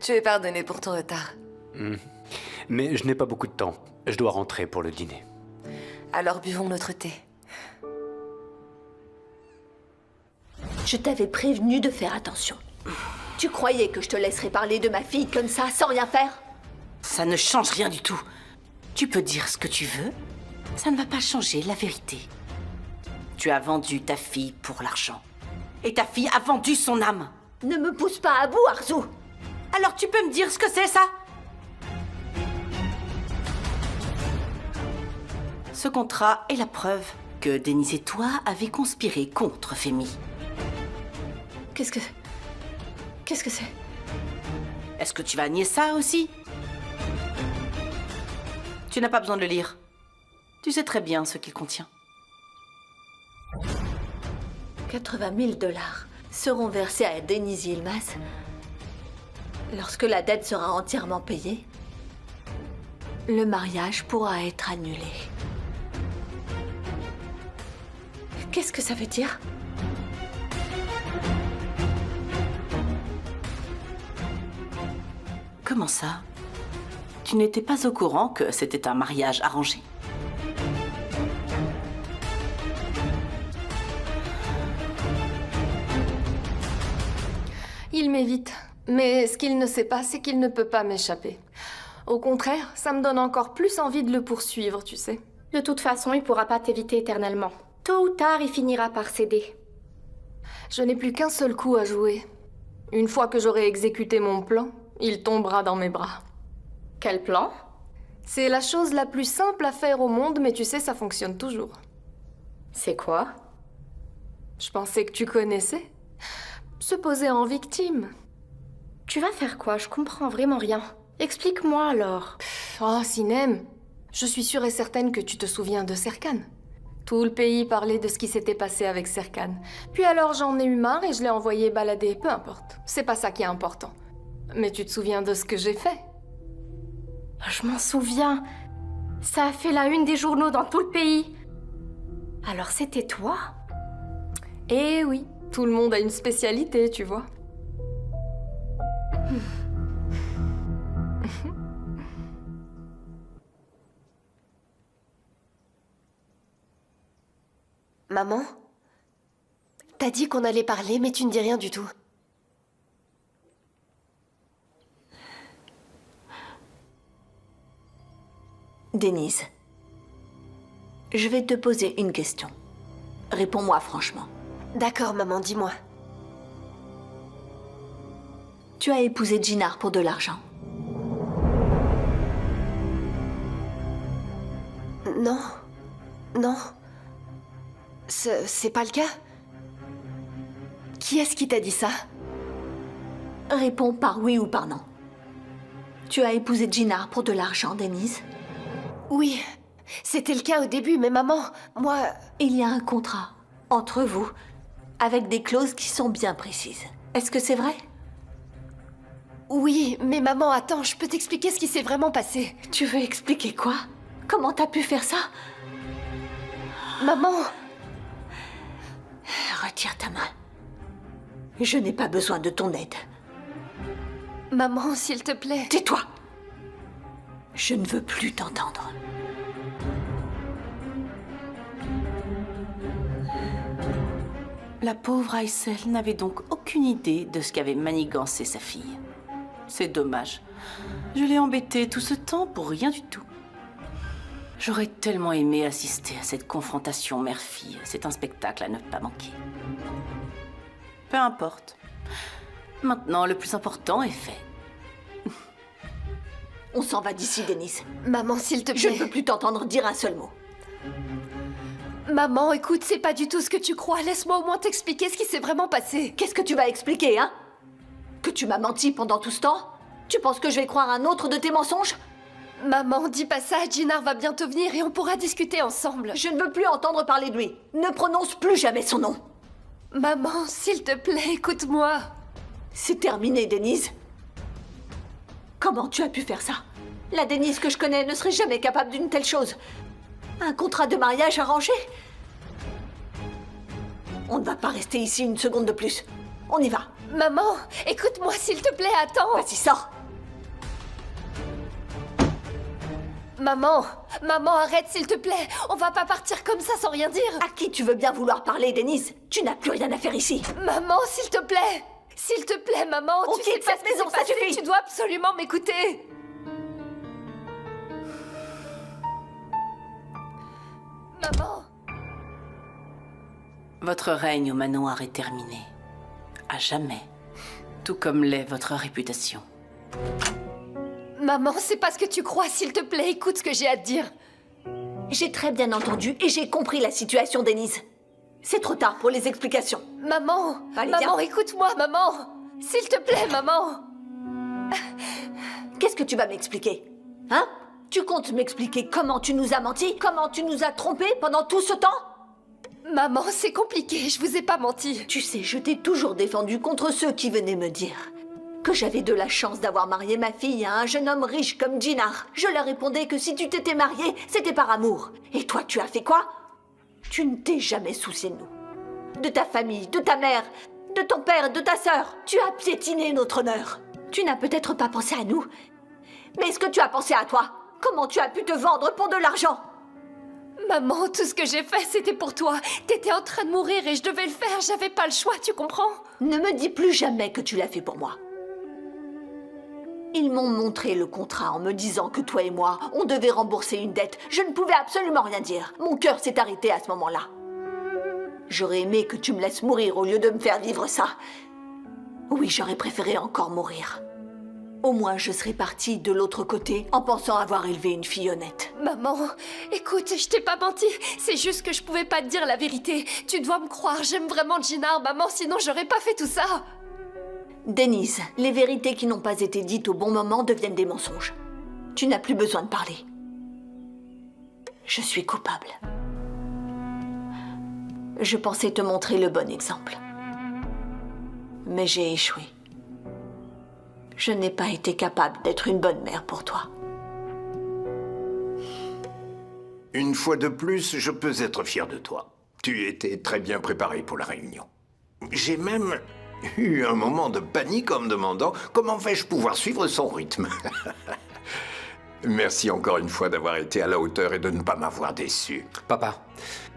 Speaker 17: Tu es pardonné pour ton retard.
Speaker 10: Mais je n'ai pas beaucoup de temps. Je dois rentrer pour le dîner.
Speaker 17: Alors buvons notre thé.
Speaker 14: Je t'avais prévenu de faire attention. Tu croyais que je te laisserais parler de ma fille comme ça, sans rien faire?
Speaker 5: Ça ne change rien du tout. Tu peux dire ce que tu veux. Ça ne va pas changer la vérité. Tu as vendu ta fille pour l'argent. Et ta fille a vendu son âme.
Speaker 14: Ne me pousse pas à bout, Arzu.
Speaker 5: Alors tu peux me dire ce que c'est, ça? Ce contrat est la preuve que Denise et toi avez conspiré contre Femi.
Speaker 14: Qu'est-ce que c'est?
Speaker 5: Est-ce que tu vas nier ça aussi? Tu n'as pas besoin de le lire. Tu sais très bien ce qu'il contient.
Speaker 14: 80 000 $ seront versés à Denise Yilmaz lorsque la dette sera entièrement payée. Le mariage pourra être annulé. Qu'est-ce que ça veut dire?
Speaker 5: Comment ça? Tu n'étais pas au courant que c'était un mariage arrangé?
Speaker 2: Il m'évite. Mais ce qu'il ne sait pas, c'est qu'il ne peut pas m'échapper. Au contraire, ça me donne encore plus envie de le poursuivre, tu sais.
Speaker 18: De toute façon, il pourra pas t'éviter éternellement. Tôt ou tard, il finira par céder.
Speaker 2: Je n'ai plus qu'un seul coup à jouer. Une fois que j'aurai exécuté mon plan, il tombera dans mes bras.
Speaker 18: Quel plan?
Speaker 2: C'est la chose la plus simple à faire au monde, mais tu sais, ça fonctionne toujours.
Speaker 18: C'est quoi?
Speaker 2: Je pensais que tu connaissais. Se poser en victime.
Speaker 18: Tu vas faire quoi? Je comprends vraiment rien. Explique-moi alors.
Speaker 2: Oh, Sinem, je suis sûre et certaine que tu te souviens de Serkan. Tout le pays parlait de ce qui s'était passé avec Serkan. Puis alors j'en ai eu marre et je l'ai envoyé balader, peu importe. C'est pas ça qui est important. Mais tu te souviens de ce que j'ai fait?
Speaker 18: Je m'en souviens. Ça a fait la une des journaux dans tout le pays. Alors c'était toi?
Speaker 2: Eh oui, tout le monde a une spécialité, tu vois.
Speaker 4: Maman? T'as dit qu'on allait parler, mais tu ne dis rien du tout.
Speaker 14: Denise, je vais te poser une question. Réponds-moi franchement.
Speaker 4: D'accord, maman, dis-moi.
Speaker 14: Tu as épousé Jinar pour de l'argent?
Speaker 4: Non. Non. C'est pas le cas. Qui est-ce qui t'a dit ça?
Speaker 14: Réponds par oui ou par non. Tu as épousé Djinar pour de l'argent, Denise?
Speaker 4: Oui, c'était le cas au début, mais maman, moi...
Speaker 14: Il y a un contrat entre vous, avec des clauses qui sont bien précises. Est-ce que c'est vrai?
Speaker 4: Oui, mais maman, attends, je peux t'expliquer ce qui s'est vraiment passé.
Speaker 14: Tu veux expliquer quoi? Comment t'as pu faire ça?
Speaker 4: Maman!
Speaker 14: Retire ta main. Je n'ai pas besoin de ton aide.
Speaker 4: Maman, s'il te plaît.
Speaker 14: Tais-toi! Je ne veux plus t'entendre.
Speaker 7: La pauvre Aïssel n'avait donc aucune idée de ce qu'avait manigancé sa fille. C'est dommage. Je l'ai embêtée tout ce temps pour rien du tout. J'aurais tellement aimé assister à cette confrontation mère-fille. C'est un spectacle à ne pas manquer. Peu importe. Maintenant, le plus important est fait.
Speaker 14: On s'en va d'ici, Denise.
Speaker 4: Maman, s'il te plaît.
Speaker 14: Je ne veux plus t'entendre dire un seul mot.
Speaker 4: Maman, écoute, c'est pas du tout ce que tu crois. Laisse-moi au moins t'expliquer ce qui s'est vraiment passé.
Speaker 14: Qu'est-ce que tu vas expliquer, hein? Que tu m'as menti pendant tout ce temps? Tu penses que je vais croire un autre de tes mensonges?
Speaker 4: Maman, dis pas ça, Djinar va bientôt venir et on pourra discuter ensemble.
Speaker 14: Je ne veux plus entendre parler de lui. Ne prononce plus jamais son nom.
Speaker 4: Maman, s'il te plaît, écoute-moi.
Speaker 14: C'est terminé, Denise. Comment tu as pu faire ça? La Denise que je connais ne serait jamais capable d'une telle chose. Un contrat de mariage arrangé? On ne va pas rester ici une seconde de plus. On y va.
Speaker 4: Maman, écoute-moi s'il te plaît, attends.
Speaker 14: Vas-y, sors.
Speaker 4: Maman, arrête s'il te plaît. On va pas partir comme ça sans rien dire.
Speaker 14: À qui tu veux bien vouloir parler, Denise? Tu n'as plus rien à faire ici.
Speaker 4: Maman, s'il te plaît. S'il te plaît, maman,
Speaker 14: on
Speaker 4: tu sais
Speaker 14: quitte
Speaker 4: pas
Speaker 14: cette
Speaker 4: ce qui
Speaker 14: maison,
Speaker 4: s'est
Speaker 14: ça
Speaker 4: passé,
Speaker 14: suffit.
Speaker 4: Tu dois absolument m'écouter. Maman.
Speaker 7: Votre règne au manoir est terminé. À jamais. Tout comme l'est votre réputation.
Speaker 4: Maman, c'est pas ce que tu crois, s'il te plaît, écoute ce que j'ai à te dire.
Speaker 14: J'ai très bien entendu et j'ai compris la situation, Denise. C'est trop tard pour les explications.
Speaker 4: Maman,
Speaker 14: allez,
Speaker 4: maman,
Speaker 14: viens.
Speaker 4: écoute-moi, maman. S'il te plaît, maman.
Speaker 14: Qu'est-ce que tu vas m'expliquer? Hein? Tu comptes m'expliquer comment tu nous as menti? Comment tu nous as trompés pendant tout ce temps?
Speaker 4: Maman, c'est compliqué, je vous ai pas menti.
Speaker 14: Tu sais, je t'ai toujours défendu contre ceux qui venaient me dire que j'avais de la chance d'avoir marié ma fille à un jeune homme riche comme Djinar. Je leur répondais que si tu t'étais mariée, c'était par amour. Et toi, tu as fait quoi? Tu ne t'es jamais soucié de nous. De ta famille, de ta mère, de ton père, de ta sœur. Tu as piétiné notre honneur. Tu n'as peut-être pas pensé à nous. Mais est-ce que tu as pensé à toi? Comment tu as pu te vendre pour de l'argent?
Speaker 4: Maman, tout ce que j'ai fait, c'était pour toi. T'étais en train de mourir et je devais le faire. J'avais pas le choix, tu comprends?
Speaker 14: Ne me dis plus jamais que tu l'as fait pour moi. Ils m'ont montré le contrat en me disant que toi et moi, on devait rembourser une dette. Je ne pouvais absolument rien dire. Mon cœur s'est arrêté à ce moment-là. J'aurais aimé que tu me laisses mourir au lieu de me faire vivre ça. Oui, j'aurais préféré encore mourir. Au moins, je serais partie de l'autre côté en pensant avoir élevé une fille honnête.
Speaker 4: Maman, écoute, je t'ai pas menti. C'est juste que je pouvais pas te dire la vérité. Tu dois me croire, j'aime vraiment Djinar, maman, sinon j'aurais pas fait tout ça.
Speaker 14: Denise, les vérités qui n'ont pas été dites au bon moment deviennent des mensonges. Tu n'as plus besoin de parler. Je suis coupable. Je pensais te montrer le bon exemple. Mais j'ai échoué. Je n'ai pas été capable d'être une bonne mère pour toi.
Speaker 16: Une fois de plus, je peux être fier de toi. Tu étais très bien préparé pour la réunion. J'ai même eu un moment de panique en me demandant comment vais-je pouvoir suivre son rythme. Merci encore une fois d'avoir été à la hauteur et de ne pas m'avoir déçu.
Speaker 6: Papa,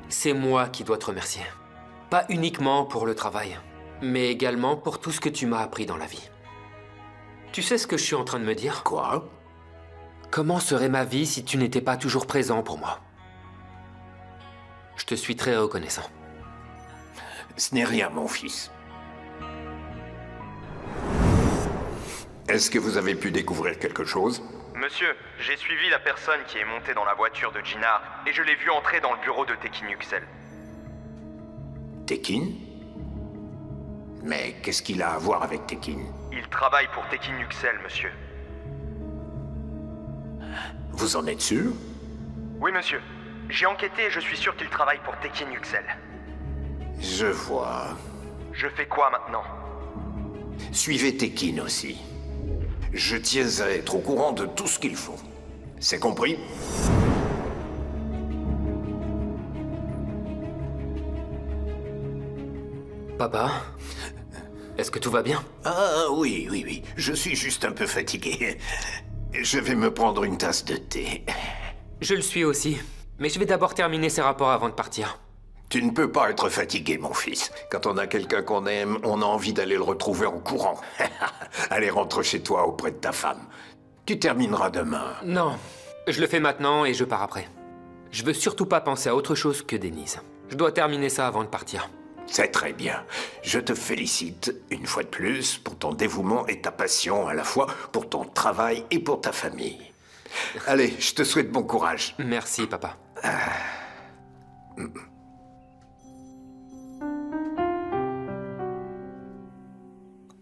Speaker 6: c'est moi qui dois te remercier. Pas uniquement pour le travail, mais également pour tout ce que tu m'as appris dans la vie. Tu sais ce que je suis en train de me dire?
Speaker 16: Quoi?
Speaker 6: Comment serait ma vie si tu n'étais pas toujours présent pour moi? Je te suis très reconnaissant.
Speaker 16: Ce n'est rien, mon fils. Est-ce que vous avez pu découvrir quelque chose?
Speaker 19: Monsieur, j'ai suivi la personne qui est montée dans la voiture de Djinar et je l'ai vu entrer dans le bureau de Tekin Yüksel.
Speaker 16: Tekin? Mais qu'est-ce qu'il a à voir avec Tekin?
Speaker 19: Il travaille pour Tekin Yuxel, monsieur.
Speaker 16: Vous en êtes sûr?
Speaker 19: Oui, monsieur. J'ai enquêté et je suis sûr qu'il travaille pour Tekin Yuxel.
Speaker 16: Je vois.
Speaker 19: Je fais quoi maintenant?
Speaker 16: Suivez Tekin aussi. Je tiens à être au courant de tout ce qu'ils font. C'est compris?
Speaker 6: Papa, est-ce que tout va bien?
Speaker 16: Ah oui, oui, oui. Je suis juste un peu fatigué. Je vais me prendre une tasse de thé.
Speaker 6: Je le suis aussi. Mais je vais d'abord terminer ces rapports avant de partir.
Speaker 16: Tu ne peux pas être fatigué, mon fils. Quand on a quelqu'un qu'on aime, on a envie d'aller le retrouver en courant. Allez, rentre chez toi auprès de ta femme. Tu termineras demain.
Speaker 6: Non, je le fais maintenant et je pars après. Je veux surtout pas penser à autre chose que Denise. Je dois terminer ça avant de partir.
Speaker 16: C'est très bien. Je te félicite, une fois de plus, pour ton dévouement et ta passion, à la fois pour ton travail et pour ta famille. Allez, je te souhaite bon courage.
Speaker 6: Merci, papa.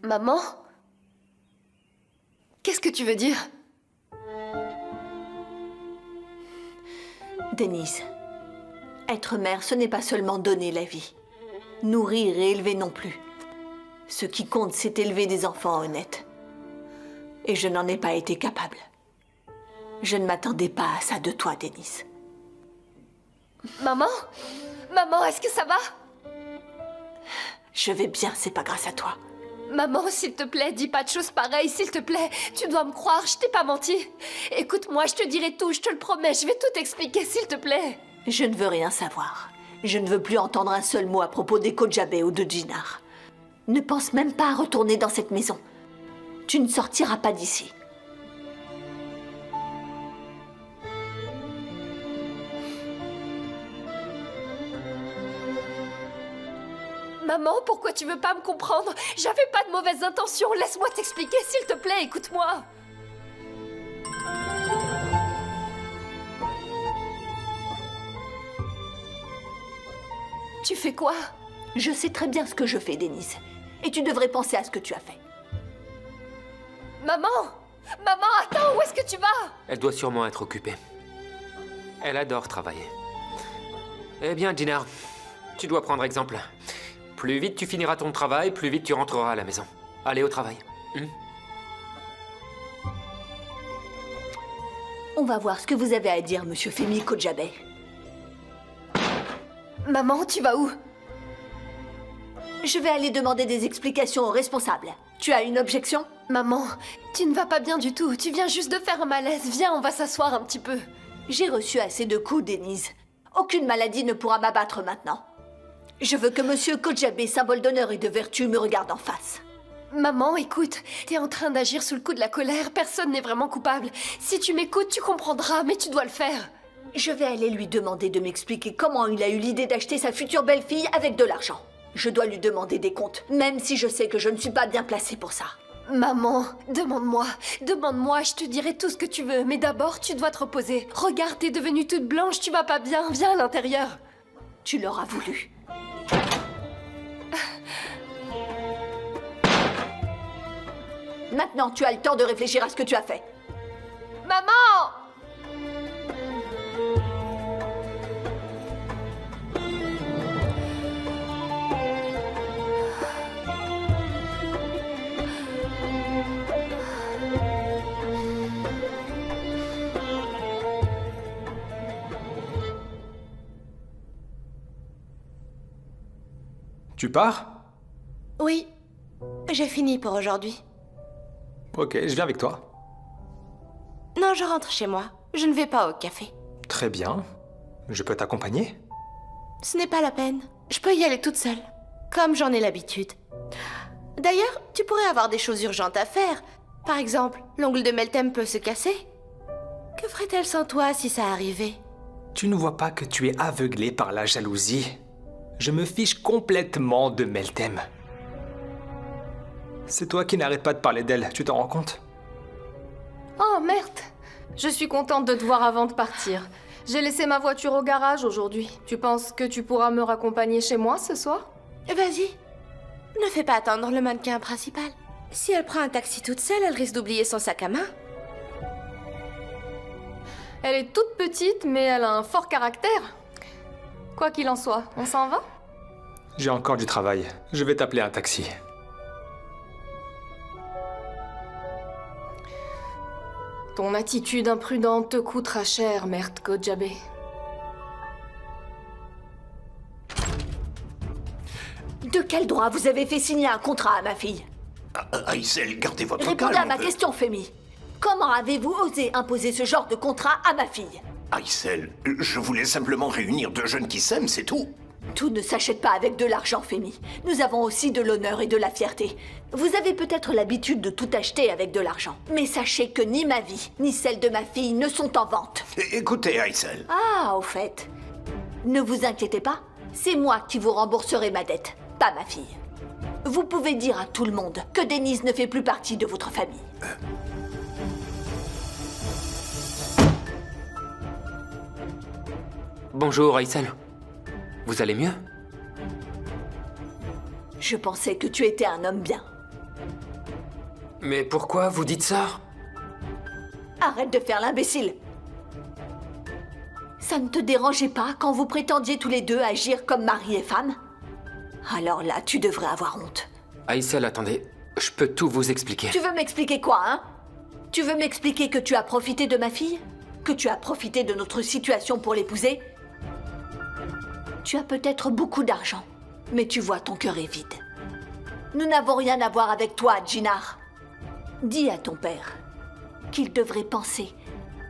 Speaker 4: Maman? Qu'est-ce que tu veux dire?
Speaker 14: Denise, être mère, ce n'est pas seulement donner la vie. Nourrir et élever non plus. Ce qui compte, c'est élever des enfants honnêtes. Et je n'en ai pas été capable. Je ne m'attendais pas à ça de toi, Denise.
Speaker 4: Maman? Maman, est-ce que ça va?
Speaker 14: Je vais bien, c'est pas grâce à toi.
Speaker 4: Maman, s'il te plaît, dis pas de choses pareilles, s'il te plaît. Tu dois me croire, je t'ai pas menti. Écoute-moi, je te dirai tout, je te le promets, je vais tout expliquer, s'il te plaît.
Speaker 14: Je ne veux rien savoir. Je ne veux plus entendre un seul mot à propos des Kojabé ou de Djinar. Ne pense même pas à retourner dans cette maison. Tu ne sortiras pas d'ici.
Speaker 4: Maman, pourquoi tu veux pas me comprendre? J'avais pas de mauvaises intentions, laisse-moi t'expliquer, s'il te plaît, écoute-moi. Tu fais quoi?
Speaker 14: Je sais très bien ce que je fais, Denise. Et tu devrais penser à ce que tu as fait.
Speaker 4: Maman! Maman, attends, où est-ce que tu vas?
Speaker 6: Elle doit sûrement être occupée. Elle adore travailler. Eh bien, Djinar, tu dois prendre exemple. Plus vite tu finiras ton travail, plus vite tu rentreras à la maison. Allez au travail.
Speaker 14: On va voir ce que vous avez à dire, monsieur Femi Kojabé.
Speaker 4: Maman, tu vas où?
Speaker 14: Je vais aller demander des explications aux responsables. Tu as une objection?
Speaker 4: Maman, tu ne vas pas bien du tout. Tu viens juste de faire un malaise. Viens, on va s'asseoir un petit peu.
Speaker 14: J'ai reçu assez de coups, Denise. Aucune maladie ne pourra m'abattre maintenant. Je veux que monsieur Kojabé, symbole d'honneur et de vertu, me regarde en face.
Speaker 4: Maman, écoute, t'es en train d'agir sous le coup de la colère. Personne n'est vraiment coupable. Si tu m'écoutes, tu comprendras, mais tu dois le faire.
Speaker 14: Je vais aller lui demander de m'expliquer comment il a eu l'idée d'acheter sa future belle-fille avec de l'argent. Je dois lui demander des comptes, même si je sais que je ne suis pas bien placée pour ça.
Speaker 4: Maman, demande-moi, je te dirai tout ce que tu veux, mais d'abord, tu dois te reposer. Regarde, t'es devenue toute blanche, tu vas pas bien, viens à l'intérieur.
Speaker 14: Tu l'auras voulu. Maintenant, tu as le temps de réfléchir à ce que tu as fait.
Speaker 4: Maman!
Speaker 3: Tu pars?
Speaker 18: Oui, j'ai fini pour aujourd'hui.
Speaker 3: Ok, je viens avec toi.
Speaker 18: Non, je rentre chez moi. Je ne vais pas au café.
Speaker 3: Très bien. Je peux t'accompagner?
Speaker 18: Ce n'est pas la peine. Je peux y aller toute seule, comme j'en ai l'habitude. D'ailleurs, tu pourrais avoir des choses urgentes à faire. Par exemple, l'ongle de Meltem peut se casser. Que ferait-elle sans toi si ça arrivait?
Speaker 3: Tu ne vois pas que tu es aveuglé par la jalousie? Je me fiche complètement de Meltem. C'est toi qui n'arrêtes pas de parler d'elle, tu t'en rends compte?
Speaker 2: Oh merde! Je suis contente de te voir avant de partir. J'ai laissé ma voiture au garage aujourd'hui. Tu penses que tu pourras me raccompagner chez moi ce soir?
Speaker 18: Vas-y. Ne fais pas attendre le mannequin principal. Si elle prend un taxi toute seule, elle risque d'oublier son sac à main.
Speaker 2: Elle est toute petite, mais elle a un fort caractère. Quoi qu'il en soit, on s'en va?
Speaker 3: J'ai encore du travail. Je vais t'appeler un taxi.
Speaker 2: Ton attitude imprudente te coûtera cher, Mert Kojabé.
Speaker 14: De quel droit vous avez fait signer un contrat à ma fille?
Speaker 16: Aïssel, gardez votre
Speaker 14: Répondez
Speaker 16: calme.
Speaker 14: à ma question, Femi. Comment avez-vous osé imposer ce genre de contrat à ma fille?
Speaker 16: Aïssel, je voulais simplement réunir deux jeunes qui s'aiment, c'est tout.
Speaker 14: Tout ne s'achète pas avec de l'argent, Femi. Nous avons aussi de l'honneur et de la fierté. Vous avez peut-être l'habitude de tout acheter avec de l'argent. Mais sachez que ni ma vie, ni celle de ma fille ne sont en vente.
Speaker 16: Écoutez, Aïssel.
Speaker 14: Ah, au fait. Ne vous inquiétez pas, c'est moi qui vous rembourserai ma dette, pas ma fille. Vous pouvez dire à tout le monde que Denise ne fait plus partie de votre famille.
Speaker 6: Bonjour, Aïssel. Vous allez mieux?
Speaker 14: Je pensais que tu étais un homme bien.
Speaker 6: Mais pourquoi vous dites ça?
Speaker 14: Arrête de faire l'imbécile. Ça ne te dérangeait pas quand vous prétendiez tous les deux agir comme mari et femme? Alors là, tu devrais avoir honte.
Speaker 6: Aïssel, attendez. Je peux tout vous expliquer.
Speaker 14: Tu veux m'expliquer quoi, hein? Tu veux m'expliquer que tu as profité de ma fille? Que tu as profité de notre situation pour l'épouser? Tu as peut-être beaucoup d'argent, mais tu vois, ton cœur est vide. Nous n'avons rien à voir avec toi, Jinar. Dis à ton père qu'il devrait penser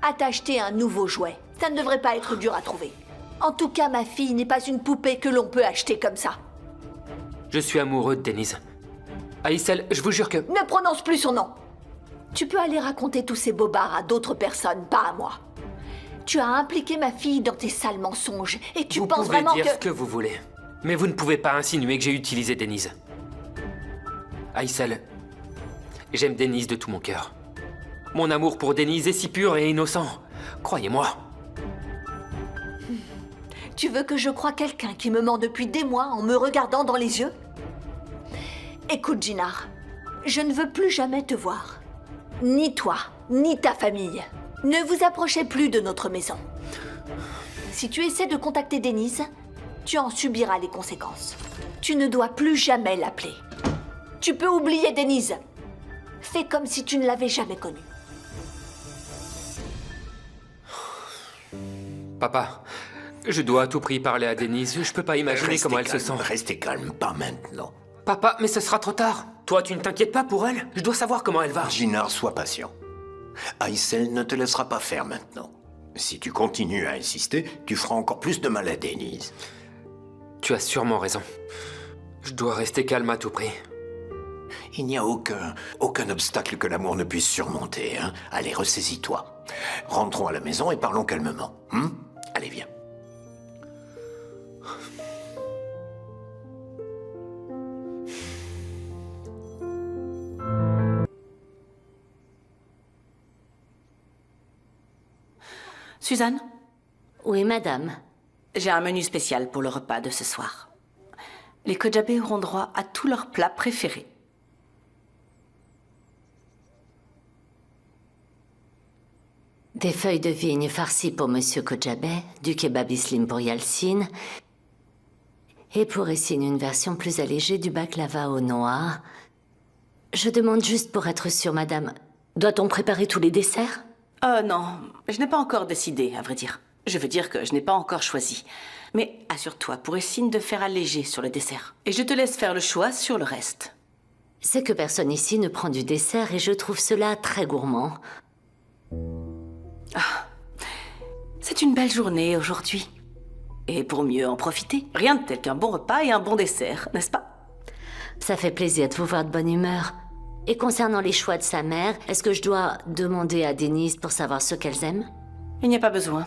Speaker 14: à t'acheter un nouveau jouet. Ça ne devrait pas être dur à trouver. En tout cas, ma fille n'est pas une poupée que l'on peut acheter comme ça.
Speaker 6: Je suis amoureux de Denise. Aïssel, je vous jure que...
Speaker 14: Ne prononce plus son nom. Tu peux aller raconter tous ces bobards à d'autres personnes, pas à moi. Tu as impliqué ma fille dans tes sales mensonges et tu penses vraiment que...
Speaker 6: Vous pouvez dire ce que vous voulez. Mais vous ne pouvez pas insinuer que j'ai utilisé Denise. Aïssel, j'aime Denise de tout mon cœur. Mon amour pour Denise est si pur et innocent. Croyez-moi.
Speaker 14: Tu veux que je croie quelqu'un qui me ment depuis des mois en me regardant dans les yeux? Écoute, Jinar, je ne veux plus jamais te voir. Ni toi, ni ta famille. Ne vous approchez plus de notre maison. Si tu essaies de contacter Denise, tu en subiras les conséquences. Tu ne dois plus jamais l'appeler. Tu peux oublier Denise. Fais comme si tu ne l'avais jamais connue.
Speaker 6: Papa, je dois à tout prix parler à Denise. Je peux pas imaginer comment elle se sent.
Speaker 16: Restez calme, pas maintenant.
Speaker 6: Papa, mais ce sera trop tard. Toi, tu ne t'inquiètes pas pour elle? Je dois savoir comment elle va.
Speaker 16: Jinar, sois patient. Aïssel ne te laissera pas faire maintenant. Si tu continues à insister, tu feras encore plus de mal à Denise.
Speaker 6: Tu as sûrement raison. Je dois rester calme à tout prix.
Speaker 16: Il n'y a aucun obstacle que l'amour ne puisse surmonter, hein. Allez, ressaisis-toi. Rentrons à la maison et parlons calmement. Allez, viens.
Speaker 5: Suzanne?
Speaker 8: Oui, madame.
Speaker 5: J'ai un menu spécial pour le repas de ce soir. Les Kojabé auront droit à tous leurs plats préférés.
Speaker 8: Des feuilles de vigne farcies pour Monsieur Kojabé, du kebab islim pour Yalcine, et pour Essine une version plus allégée du baklava aux noix. Je demande juste pour être sûre, madame. Doit-on préparer tous les desserts?
Speaker 5: Non, je n'ai pas encore décidé, à vrai dire. Je veux dire que je n'ai pas encore choisi. Mais assure-toi pour Essine de faire alléger sur le dessert. Et je te laisse faire le choix sur le reste.
Speaker 8: C'est que personne ici ne prend du dessert et je trouve cela très gourmand.
Speaker 5: C'est une belle journée aujourd'hui. Et pour mieux en profiter, rien de tel qu'un bon repas et un bon dessert, n'est-ce pas?
Speaker 8: Ça fait plaisir de vous voir de bonne humeur. Et concernant les choix de sa mère, est-ce que je dois demander à Denise pour savoir ce qu'elles aiment?
Speaker 5: Il n'y a pas besoin.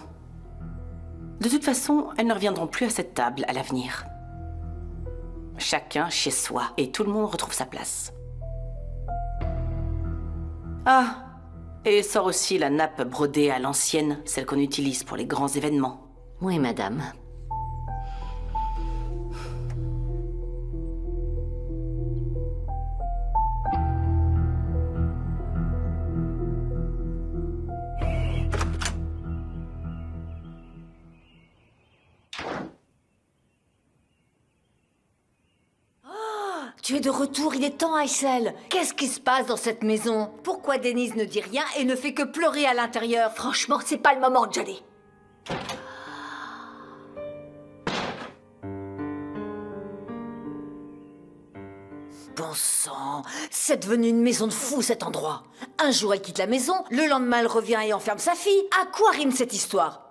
Speaker 5: De toute façon, elles ne reviendront plus à cette table à l'avenir. Chacun chez soi, et tout le monde retrouve sa place. Ah, et sort aussi la nappe brodée à l'ancienne, celle qu'on utilise pour les grands événements.
Speaker 8: Oui, madame.
Speaker 20: Tu es de retour, il est temps, Aysel. Qu'est-ce qui se passe dans cette maison? Pourquoi Denise ne dit rien et ne fait que pleurer à l'intérieur?
Speaker 14: Franchement, c'est pas le moment de jaler.
Speaker 20: Bon sang, c'est devenu une maison de fou cet endroit. Un jour elle quitte la maison, le lendemain elle revient et enferme sa fille. À quoi rime cette histoire?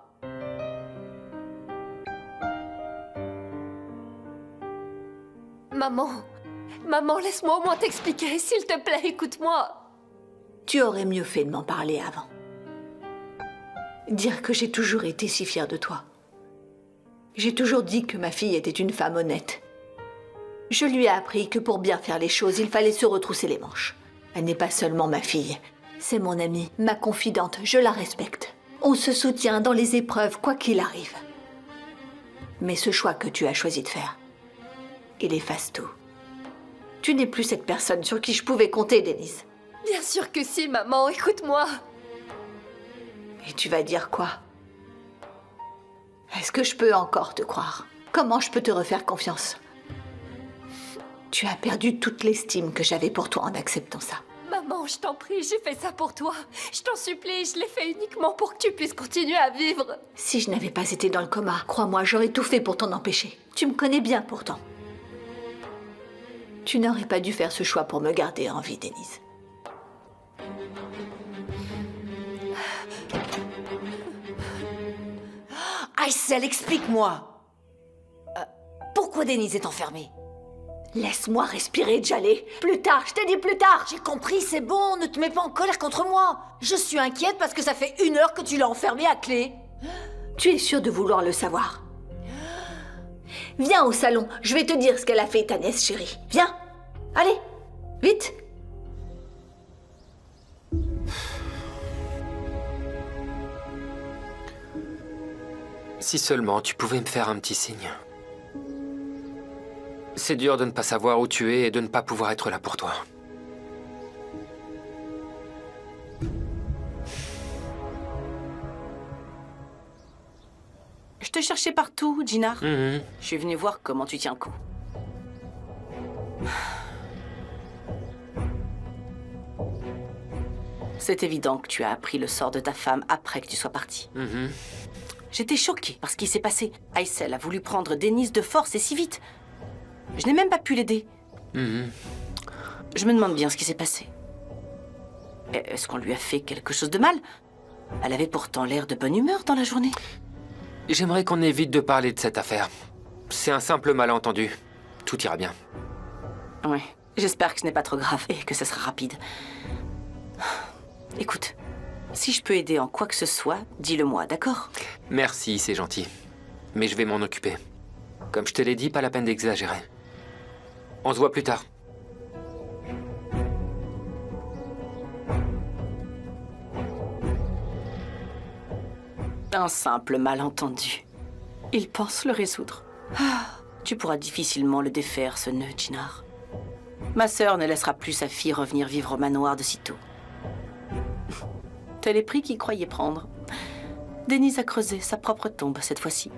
Speaker 4: Maman, laisse-moi au moins t'expliquer, s'il te plaît, écoute-moi.
Speaker 14: Tu aurais mieux fait de m'en parler avant. Dire que j'ai toujours été si fière de toi. J'ai toujours dit que ma fille était une femme honnête. Je lui ai appris que pour bien faire les choses, il fallait se retrousser les manches. Elle n'est pas seulement ma fille, c'est mon amie, ma confidente, je la respecte. On se soutient dans les épreuves, quoi qu'il arrive. Mais ce choix que tu as choisi de faire, il efface tout. Tu n'es plus cette personne sur qui je pouvais compter, Denise.
Speaker 4: Bien sûr que si, maman, écoute-moi.
Speaker 14: Et tu vas dire quoi? Est-ce que je peux encore te croire? Comment je peux te refaire confiance? Tu as perdu toute l'estime que j'avais pour toi en acceptant ça.
Speaker 4: Maman, je t'en prie, j'ai fait ça pour toi. Je t'en supplie, je l'ai fait uniquement pour que tu puisses continuer à vivre.
Speaker 14: Si je n'avais pas été dans le coma, crois-moi, j'aurais tout fait pour t'en empêcher. Tu me connais bien pourtant. Tu n'aurais pas dû faire ce choix pour me garder en vie, Denise.
Speaker 20: Aysel, explique-moi. Pourquoi Denise est enfermée?
Speaker 14: Laisse-moi respirer, Jaleh. Plus tard, je t'ai dit plus tard.
Speaker 20: J'ai compris, c'est bon, ne te mets pas en colère contre moi. Je suis inquiète parce que ça fait 1 heure que tu l'as enfermée à clé.
Speaker 14: Tu es sûre de vouloir le savoir? Viens au salon, je vais te dire ce qu'elle a fait, ta nièce chérie. Viens. Allez, vite.
Speaker 6: Si seulement tu pouvais me faire un petit signe. C'est dur de ne pas savoir où tu es et de ne pas pouvoir être là pour toi.
Speaker 5: Je te cherchais partout, Jinar.
Speaker 6: Je
Speaker 5: suis venue voir comment tu tiens le coup. C'est évident que tu as appris le sort de ta femme après que tu sois parti. J'étais choquée par ce qui s'est passé. Aysel a voulu prendre Denise de force et si vite. Je n'ai même pas pu l'aider. Je me demande bien ce qui s'est passé. Est-ce qu'on lui a fait quelque chose de mal? Elle avait pourtant l'air de bonne humeur dans la journée.
Speaker 6: J'aimerais qu'on évite de parler de cette affaire. C'est un simple malentendu. Tout ira bien.
Speaker 5: Oui, j'espère que ce n'est pas trop grave et que ce sera rapide. Écoute, si je peux aider en quoi que ce soit, dis-le-moi, d'accord?
Speaker 6: Merci, c'est gentil. Mais je vais m'en occuper. Comme je te l'ai dit, pas la peine d'exagérer. On se voit plus tard.
Speaker 5: Un simple malentendu. Il pense le résoudre. Tu pourras difficilement le défaire, ce nœud, Jinar. Ma sœur ne laissera plus sa fille revenir vivre au manoir de sitôt. Tel est prix qu'il croyait prendre. Denise a creusé sa propre tombe cette fois-ci.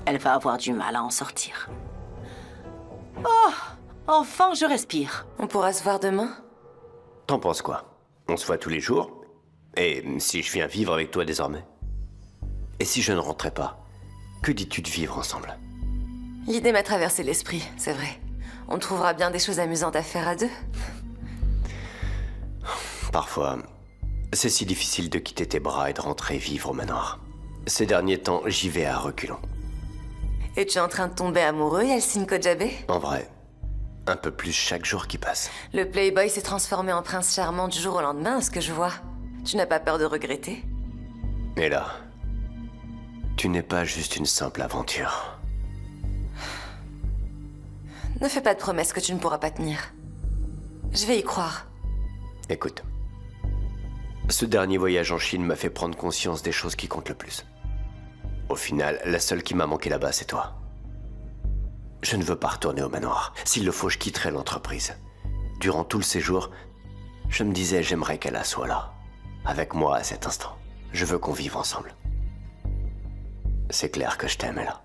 Speaker 5: Elle va avoir du mal à en sortir. Oh, enfin je respire.
Speaker 17: On pourra se voir demain?
Speaker 10: T'en penses quoi? On se voit tous les jours? Et si je viens vivre avec toi désormais? Et si je ne rentrais pas? Que dis-tu de vivre ensemble?
Speaker 17: L'idée m'a traversé l'esprit, c'est vrai. On trouvera bien des choses amusantes à faire à deux.
Speaker 10: Parfois, c'est si difficile de quitter tes bras et de rentrer vivre au manoir. Ces derniers temps, j'y vais à reculons.
Speaker 17: Et tu es en train de tomber amoureux, Yalcine Kojabeh?
Speaker 10: En vrai, un peu plus chaque jour qui passe.
Speaker 17: Le Playboy s'est transformé en prince charmant du jour au lendemain, à ce que je vois. Tu n'as pas peur de regretter?
Speaker 10: Et là, tu n'es pas juste une simple aventure.
Speaker 17: Ne fais pas de promesses que tu ne pourras pas tenir. Je vais y croire.
Speaker 10: Écoute, ce dernier voyage en Chine m'a fait prendre conscience des choses qui comptent le plus. Au final, la seule qui m'a manqué là-bas, c'est toi. Je ne veux pas retourner au manoir. S'il le faut, je quitterai l'entreprise. Durant tout le séjour, je me disais j'aimerais qu'elle soit là, avec moi à cet instant. Je veux qu'on vive ensemble. C'est clair que je t'aime, Ella.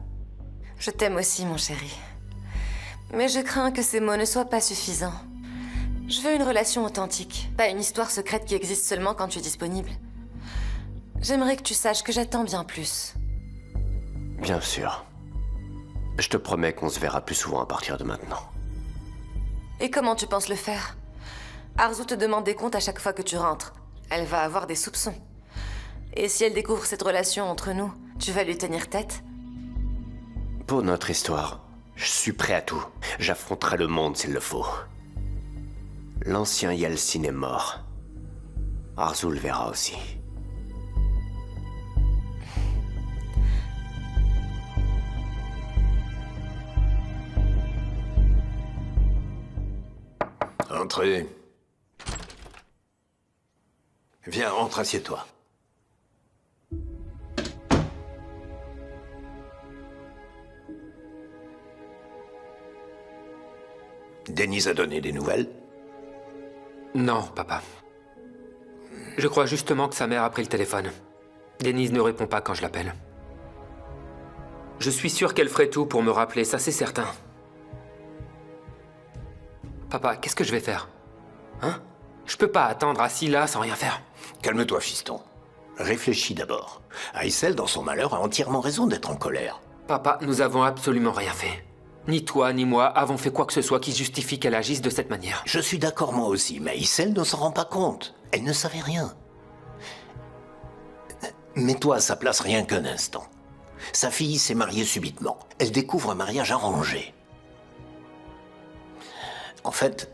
Speaker 17: Je t'aime aussi, mon chéri. Mais je crains que ces mots ne soient pas suffisants. Je veux une relation authentique, pas une histoire secrète qui existe seulement quand tu es disponible. J'aimerais que tu saches que j'attends bien plus.
Speaker 10: Bien sûr. Je te promets qu'on se verra plus souvent à partir de maintenant.
Speaker 17: Et comment tu penses le faire? Arzu te demande des comptes à chaque fois que tu rentres. Elle va avoir des soupçons. Et si elle découvre cette relation entre nous, tu vas lui tenir tête?
Speaker 10: Pour notre histoire, je suis prêt à tout. J'affronterai le monde s'il le faut. L'ancien Yalcin est mort. Arzu le verra aussi.
Speaker 16: Entrez. Viens, entre, assieds-toi. Denise a donné des nouvelles?
Speaker 6: Non, papa. Je crois justement que sa mère a pris le téléphone. Denise ne répond pas quand je l'appelle. Je suis sûr qu'elle ferait tout pour me rappeler, ça c'est certain. Papa, qu'est-ce que je vais faire? Hein? Je peux pas attendre assis là sans rien faire.
Speaker 16: Calme-toi, fiston. Réfléchis d'abord. Aïssel, dans son malheur, a entièrement raison d'être en colère.
Speaker 6: Papa, nous avons absolument rien fait. Ni toi, ni moi avons fait quoi que ce soit qui justifie qu'elle agisse de cette manière.
Speaker 16: Je suis d'accord moi aussi, mais Aïssel ne s'en rend pas compte. Elle ne savait rien. Mets-toi à sa place rien qu'un instant. Sa fille s'est mariée subitement. Elle découvre un mariage arrangé. En fait,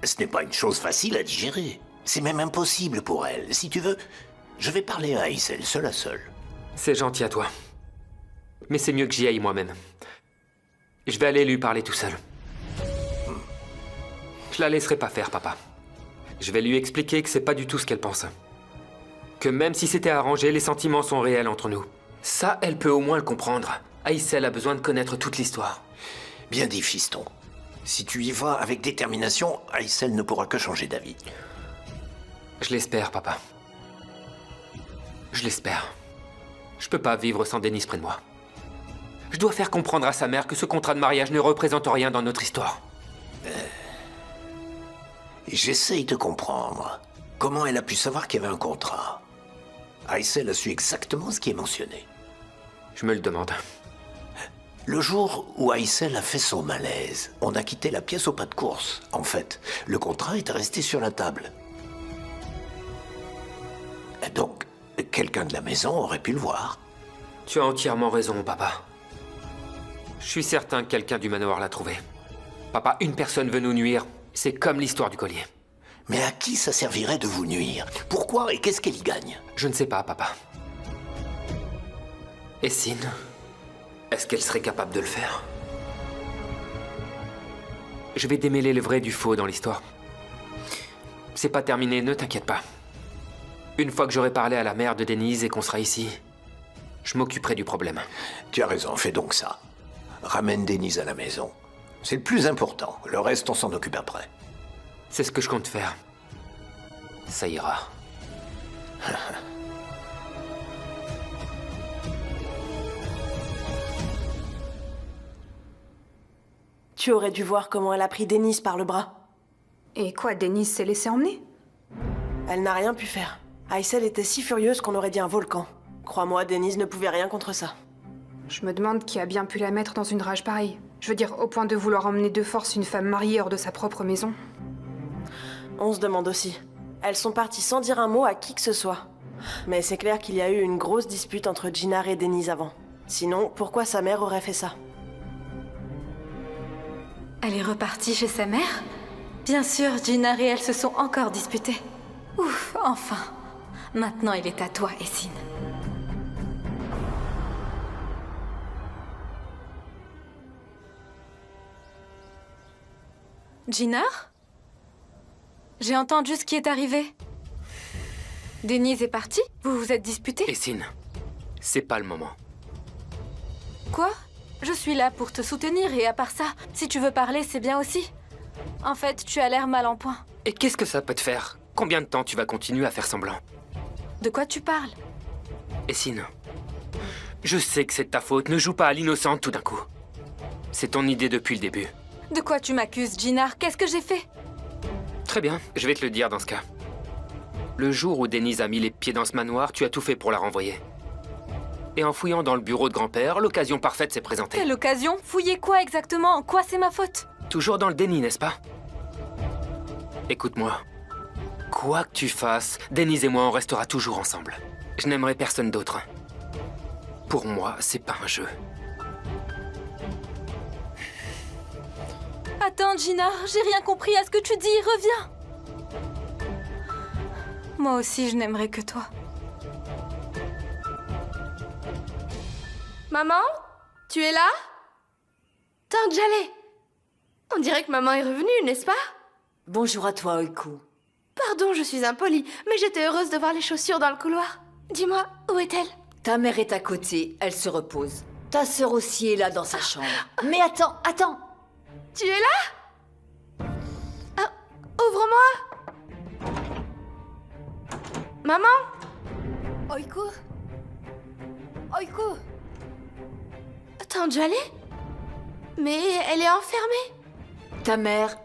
Speaker 16: ce n'est pas une chose facile à digérer. C'est même impossible pour elle. Si tu veux, je vais parler à Aïssel, seul à seul.
Speaker 6: C'est gentil à toi. Mais c'est mieux que j'y aille moi-même. Je vais aller lui parler tout seul. Je la laisserai pas faire, papa. Je vais lui expliquer que c'est pas du tout ce qu'elle pense. Que même si c'était arrangé, les sentiments sont réels entre nous. Ça, elle peut au moins le comprendre. Aïssel a besoin de connaître toute l'histoire.
Speaker 16: Bien dit, fiston. Si tu y vas avec détermination, Aïssel ne pourra que changer d'avis.
Speaker 6: Je l'espère, papa. Je l'espère. Je peux pas vivre sans Denise près de moi. Je dois faire comprendre à sa mère que ce contrat de mariage ne représente rien dans notre histoire.
Speaker 16: J'essaye de comprendre. Comment elle a pu savoir qu'il y avait un contrat? Aïssel a su exactement ce qui est mentionné.
Speaker 6: Je me le demande.
Speaker 16: Le jour où Aïssel a fait son malaise, on a quitté la pièce au pas de course. En fait, le contrat était resté sur la table. Donc, quelqu'un de la maison aurait pu le voir.
Speaker 6: Tu as entièrement raison, papa. Je suis certain que quelqu'un du manoir l'a trouvé. Papa, une personne veut nous nuire. C'est comme l'histoire du collier.
Speaker 16: Mais à qui ça servirait de vous nuire? Pourquoi et qu'est-ce qu'elle y gagne?
Speaker 6: Je ne sais pas, papa. Et Sin, est-ce qu'elle serait capable de le faire? Je vais démêler le vrai du faux dans l'histoire. C'est pas terminé, ne t'inquiète pas. Une fois que j'aurai parlé à la mère de Denise et qu'on sera ici, je m'occuperai du problème.
Speaker 16: Tu as raison, fais donc ça. Ramène Denise à la maison. C'est le plus important. Le reste, on s'en occupe après.
Speaker 6: C'est ce que je compte faire. Ça ira.
Speaker 1: Tu aurais dû voir comment elle a pris Denise par le bras.
Speaker 21: Et quoi, Denise s'est laissée emmener?
Speaker 1: Elle n'a rien pu faire. Aïssel était si furieuse qu'on aurait dit un volcan. Crois-moi, Denise ne pouvait rien contre ça.
Speaker 21: Je me demande qui a bien pu la mettre dans une rage pareille. Je veux dire, au point de vouloir emmener de force une femme mariée hors de sa propre maison.
Speaker 1: On se demande aussi. Elles sont parties sans dire un mot à qui que ce soit. Mais c'est clair qu'il y a eu une grosse dispute entre Djinar et Denise avant. Sinon, pourquoi sa mère aurait fait ça?
Speaker 11: Elle est repartie chez sa mère? Bien sûr, Djinar et elle se sont encore disputés. Ouf, enfin. Maintenant, il est à toi, Essine. Djinar? J'ai entendu ce qui est arrivé. Denise est partie? Vous vous êtes disputés?
Speaker 6: Essine, c'est pas le moment.
Speaker 11: Quoi? Je suis là pour te soutenir et à part ça, si tu veux parler, c'est bien aussi. En fait, tu as l'air mal en point.
Speaker 6: Et qu'est-ce que ça peut te faire? Combien de temps tu vas continuer à faire semblant?
Speaker 11: De quoi tu parles?
Speaker 6: Essine, je sais que c'est de ta faute. Ne joue pas à l'innocente tout d'un coup. C'est ton idée depuis le début.
Speaker 11: De quoi tu m'accuses, Jinar? Qu'est-ce que j'ai fait?
Speaker 6: Très bien, je vais te le dire dans ce cas. Le jour où Denise a mis les pieds dans ce manoir, tu as tout fait pour la renvoyer. Et en fouillant dans le bureau de grand-père, l'occasion parfaite s'est présentée.
Speaker 11: Quelle occasion? Fouiller quoi exactement? En quoi c'est ma faute?
Speaker 6: Toujours dans le déni, n'est-ce pas? Écoute-moi. Quoi que tu fasses, Denise et moi, on restera toujours ensemble. Je n'aimerai personne d'autre. Pour moi, c'est pas un jeu.
Speaker 11: Attends, Jinar, j'ai rien compris à ce que tu dis, reviens! Moi aussi, je n'aimerais que toi.
Speaker 18: Maman? Tu es là? Tante Jaleh! On dirait que maman est revenue, n'est-ce pas?
Speaker 20: Bonjour à toi, Oiku.
Speaker 18: Pardon, je suis impolie, mais j'étais heureuse de voir les chaussures dans le couloir. Dis-moi, où est-elle?
Speaker 20: Ta mère est à côté, elle se repose. Ta sœur aussi est là dans sa chambre. Mais attends, attends!
Speaker 18: Tu es là? Ah, ouvre-moi! Maman?
Speaker 4: Oiku? Oiku?
Speaker 18: Tante Jaleh? Mais elle est enfermée.
Speaker 20: Ta mère...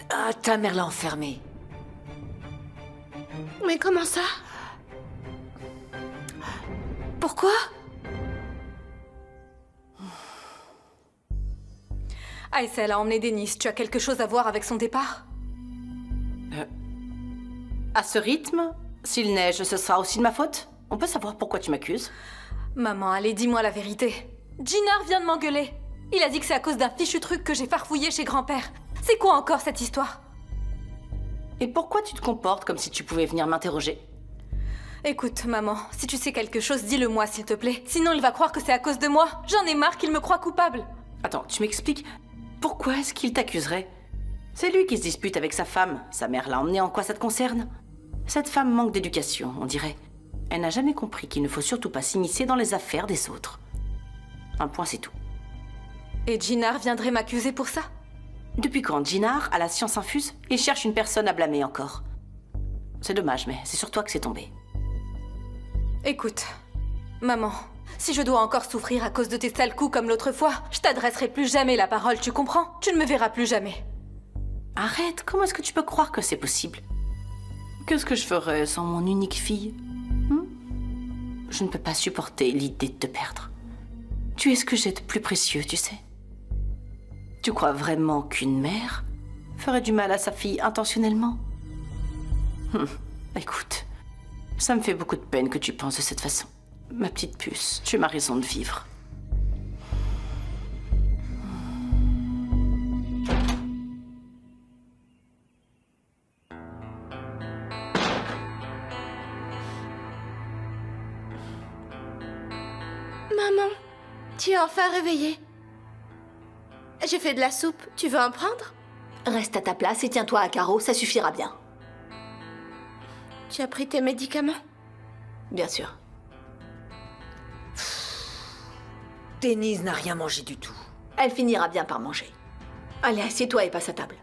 Speaker 20: Ah, ta mère l'a enfermée.
Speaker 18: Mais comment ça? Pourquoi?
Speaker 11: Aïssel a emmené Denise. Tu as quelque chose à voir avec son départ?
Speaker 5: À ce rythme, s'il neige, ce sera aussi de ma faute? On peut savoir pourquoi tu m'accuses?
Speaker 11: Maman, allez, dis-moi la vérité. Jinar vient de m'engueuler. Il a dit que c'est à cause d'un fichu truc que j'ai farfouillé chez grand-père. C'est quoi encore cette histoire?
Speaker 5: Et pourquoi tu te comportes comme si tu pouvais venir m'interroger?
Speaker 11: Écoute, maman, si tu sais quelque chose, dis-le-moi, s'il te plaît. Sinon, il va croire que c'est à cause de moi. J'en ai marre qu'il me croie coupable.
Speaker 5: Attends, tu m'expliques? Pourquoi est-ce qu'il t'accuserait? C'est lui qui se dispute avec sa femme. Sa mère l'a emmené, en quoi ça te concerne? Cette femme manque d'éducation, on dirait. Elle n'a jamais compris qu'il ne faut surtout pas s'immiscer dans les affaires des autres. Un point, c'est tout.
Speaker 11: Et Jinar viendrait m'accuser pour ça?
Speaker 5: Depuis quand Jinar a la science infuse? Il cherche une personne à blâmer encore. C'est dommage, mais c'est sur toi que c'est tombé.
Speaker 11: Écoute, maman, si je dois encore souffrir à cause de tes sales coups comme l'autre fois, je t'adresserai plus jamais la parole, tu comprends? Tu ne me verras plus jamais.
Speaker 5: Arrête, comment est-ce que tu peux croire que c'est possible? Qu'est-ce que je ferais sans mon unique fille? Je ne peux pas supporter l'idée de te perdre. Tu es ce que j'ai de plus précieux, tu sais. Tu crois vraiment qu'une mère ferait du mal à sa fille intentionnellement? Écoute, ça me fait beaucoup de peine que tu penses de cette façon. Ma petite puce, tu as ma raison de vivre.
Speaker 18: Maman, tu es enfin réveillée. J'ai fait de la soupe, tu veux en prendre?
Speaker 14: Reste à ta place et tiens-toi à carreau, ça suffira bien.
Speaker 18: Tu as pris tes médicaments?
Speaker 14: Bien sûr.
Speaker 20: Denise n'a rien mangé du tout.
Speaker 14: Elle finira bien par manger. Allez, assieds-toi et passe à table.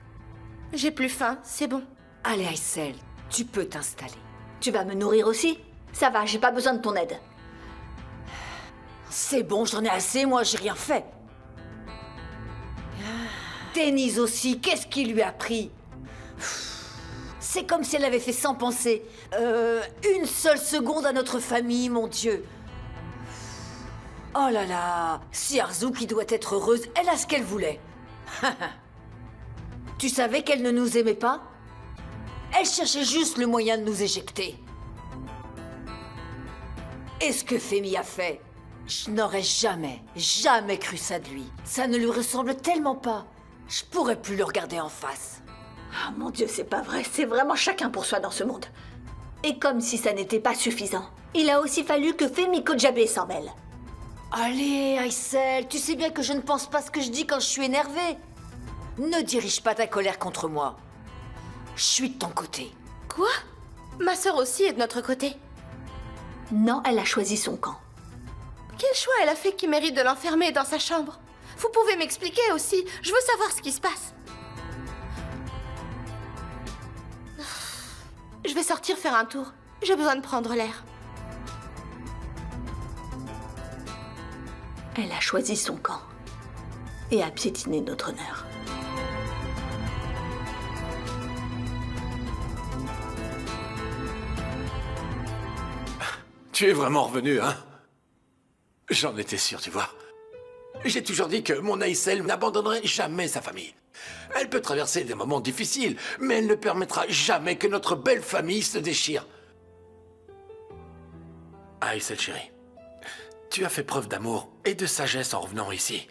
Speaker 18: J'ai plus faim, c'est bon.
Speaker 20: Allez, Aïssel, tu peux t'installer.
Speaker 14: Tu vas me nourrir aussi? Ça va, j'ai pas besoin de ton aide.
Speaker 20: C'est bon, j'en ai assez, moi j'ai rien fait. Denise aussi, qu'est-ce qui lui a pris? C'est comme si elle avait fait sans penser. Une seule seconde à notre famille, mon Dieu. Oh là là, si Arzu qui doit être heureuse, elle a ce qu'elle voulait. Tu savais qu'elle ne nous aimait pas? Elle cherchait juste le moyen de nous éjecter. Et ce que Femi a fait, je n'aurais jamais cru ça de lui. Ça ne lui ressemble tellement pas. Je pourrais plus le regarder en face.
Speaker 14: Ah mon Dieu, c'est pas vrai, c'est vraiment chacun pour soi dans ce monde. Et comme si ça n'était pas suffisant, il a aussi fallu que Femi Kojabeh s'en mêle.
Speaker 20: Allez, Aïssel, tu sais bien que je ne pense pas ce que je dis quand je suis énervée. Ne dirige pas ta colère contre moi. Je suis de ton côté.
Speaker 18: Quoi? Ma sœur aussi est de notre côté.
Speaker 14: Non, elle a choisi son camp.
Speaker 18: Quel choix elle a fait qui mérite de l'enfermer dans sa chambre? Vous pouvez m'expliquer aussi, je veux savoir ce qui se passe. Je vais sortir faire un tour. J'ai besoin de prendre l'air.
Speaker 14: Elle a choisi son camp. et à piétiner notre honneur.
Speaker 12: Tu es vraiment revenu, hein? J'en étais sûr, tu vois. J'ai toujours dit que mon Aïssel n'abandonnerait jamais sa famille. Elle peut traverser des moments difficiles, mais elle ne permettra jamais que notre belle famille se déchire. Aïssel chérie, tu as fait preuve d'amour et de sagesse en revenant ici.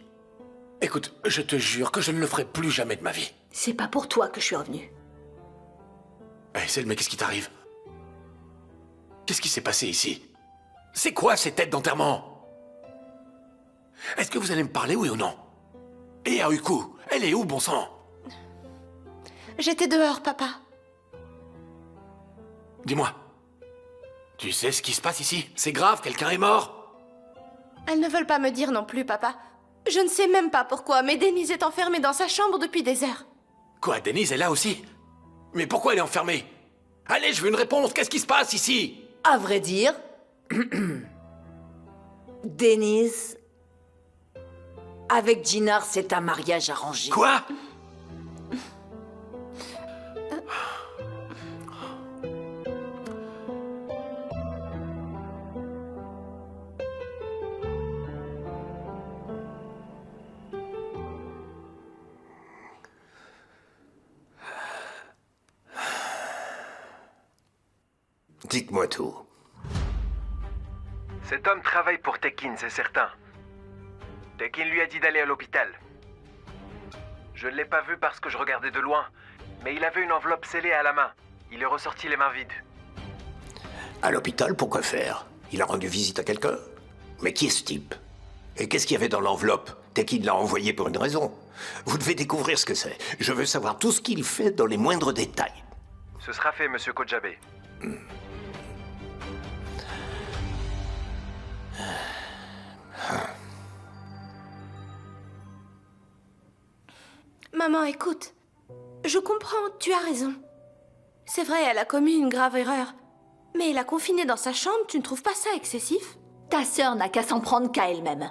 Speaker 12: Écoute, je te jure que je ne le ferai plus jamais de ma vie.
Speaker 14: C'est pas pour toi que je suis revenue.
Speaker 12: Aïssel, mais qu'est-ce qui t'arrive? Qu'est-ce qui s'est passé ici? C'est quoi ces têtes d'enterrement? Est-ce que vous allez me parler, oui ou non? Et Haruko, elle est où, bon sang?
Speaker 18: J'étais dehors, papa.
Speaker 12: Dis-moi, tu sais ce qui se passe ici? C'est grave, quelqu'un est mort?
Speaker 18: Elles ne veulent pas me dire non plus, papa. Je ne sais même pas pourquoi, mais Denise est enfermée dans sa chambre depuis des heures.
Speaker 12: Quoi, Denise est là aussi? Mais pourquoi elle est enfermée? Allez, je veux une réponse, qu'est-ce qui se passe ici?
Speaker 20: À vrai dire, Denise, avec Jinar, c'est un mariage arrangé.
Speaker 12: Quoi?
Speaker 16: Dites-moi tout.
Speaker 19: Cet homme travaille pour Tekin, c'est certain. Tekin lui a dit d'aller à l'hôpital. Je ne l'ai pas vu parce que je regardais de loin, mais il avait une enveloppe scellée à la main. Il est ressorti les mains vides.
Speaker 16: À l'hôpital, pourquoi faire? Il a rendu visite à quelqu'un? Mais qui est ce type? Et qu'est-ce qu'il y avait dans l'enveloppe? Tekin l'a envoyé pour une raison. Vous devez découvrir ce que c'est. Je veux savoir tout ce qu'il fait dans les moindres détails.
Speaker 19: Ce sera fait, monsieur Kojabe.
Speaker 18: Maman, écoute. Je comprends, tu as raison. C'est vrai, elle a commis une grave erreur. Mais la confiner dans sa chambre, tu ne trouves pas ça excessif?
Speaker 14: Ta sœur n'a qu'à s'en prendre qu'à elle-même.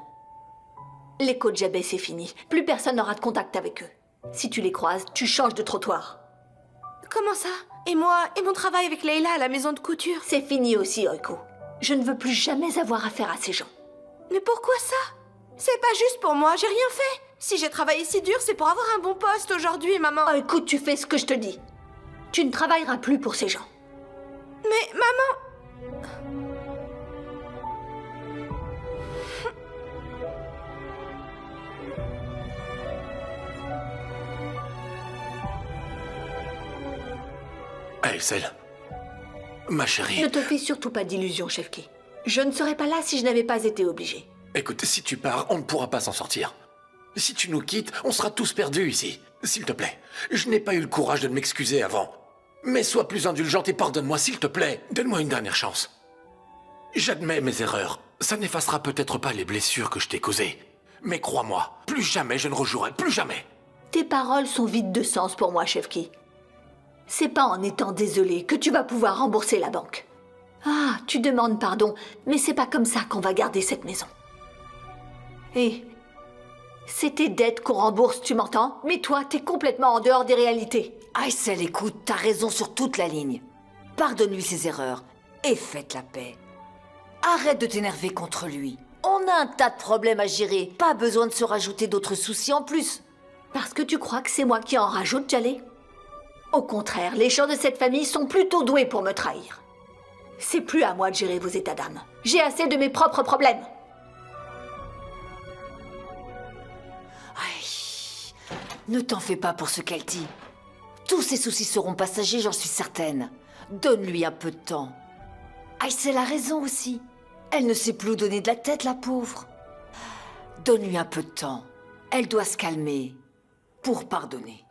Speaker 14: Les Kojabe, c'est fini. Plus personne n'aura de contact avec eux. Si tu les croises, tu changes de trottoir.
Speaker 18: Comment ça? Et moi, et mon travail avec Leila à la maison de couture?
Speaker 14: C'est fini aussi, Haruko. Je ne veux plus jamais avoir affaire à ces gens.
Speaker 18: Mais pourquoi ça? C'est pas juste pour moi, j'ai rien fait. Si j'ai travaillé si dur, c'est pour avoir un bon poste aujourd'hui, maman.
Speaker 14: Oh, écoute, tu fais ce que je te dis. Tu ne travailleras plus pour ces gens.
Speaker 18: Mais, maman...
Speaker 12: Aïssel, ma chérie...
Speaker 14: Ne te fais surtout pas d'illusions, Chefki. Je ne serais pas là si je n'avais pas été obligée.
Speaker 12: Écoute, si tu pars, on ne pourra pas s'en sortir. Si tu nous quittes, on sera tous perdus ici. S'il te plaît, je n'ai pas eu le courage de m'excuser avant. Mais sois plus indulgente et pardonne-moi, s'il te plaît. Donne-moi une dernière chance. J'admets mes erreurs. Ça n'effacera peut-être pas les blessures que je t'ai causées. Mais crois-moi, plus jamais je ne rejouerai, plus jamais.
Speaker 14: Tes paroles sont vides de sens pour moi, Chefki. C'est pas en étant désolé que tu vas pouvoir rembourser la banque. Ah, tu demandes pardon, mais c'est pas comme ça qu'on va garder cette maison. Et c'est tes dettes qu'on rembourse, tu m'entends? Mais toi, t'es complètement en dehors des réalités.
Speaker 20: Aïssel, écoute, t'as raison sur toute la ligne. Pardonne-lui ses erreurs et faites la paix. Arrête de t'énerver contre lui. On a un tas de problèmes à gérer. Pas besoin de se rajouter d'autres soucis en plus.
Speaker 14: Parce que tu crois que c'est moi qui en rajoute, Jalé? Au contraire, les gens de cette famille sont plutôt doués pour me trahir. C'est plus à moi de gérer vos états d'âme. J'ai assez de mes propres problèmes.
Speaker 20: Ne t'en fais pas pour ce qu'elle dit. Tous ses soucis seront passagers, j'en suis certaine. Donne-lui un peu de temps. Aïssel a raison aussi. Elle ne sait plus où donner de la tête, la pauvre. Donne-lui un peu de temps. Elle doit se calmer pour pardonner.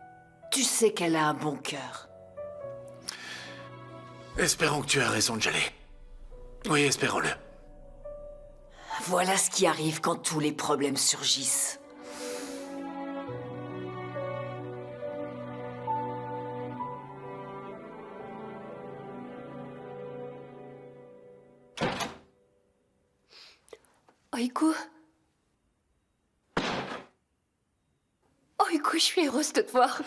Speaker 20: Tu sais qu'elle a un bon cœur.
Speaker 12: Espérons que tu as raison, Jalé. Oui, espérons-le.
Speaker 20: Voilà ce qui arrive quand tous les problèmes surgissent.
Speaker 4: Haruko? suis heureuse de te voir.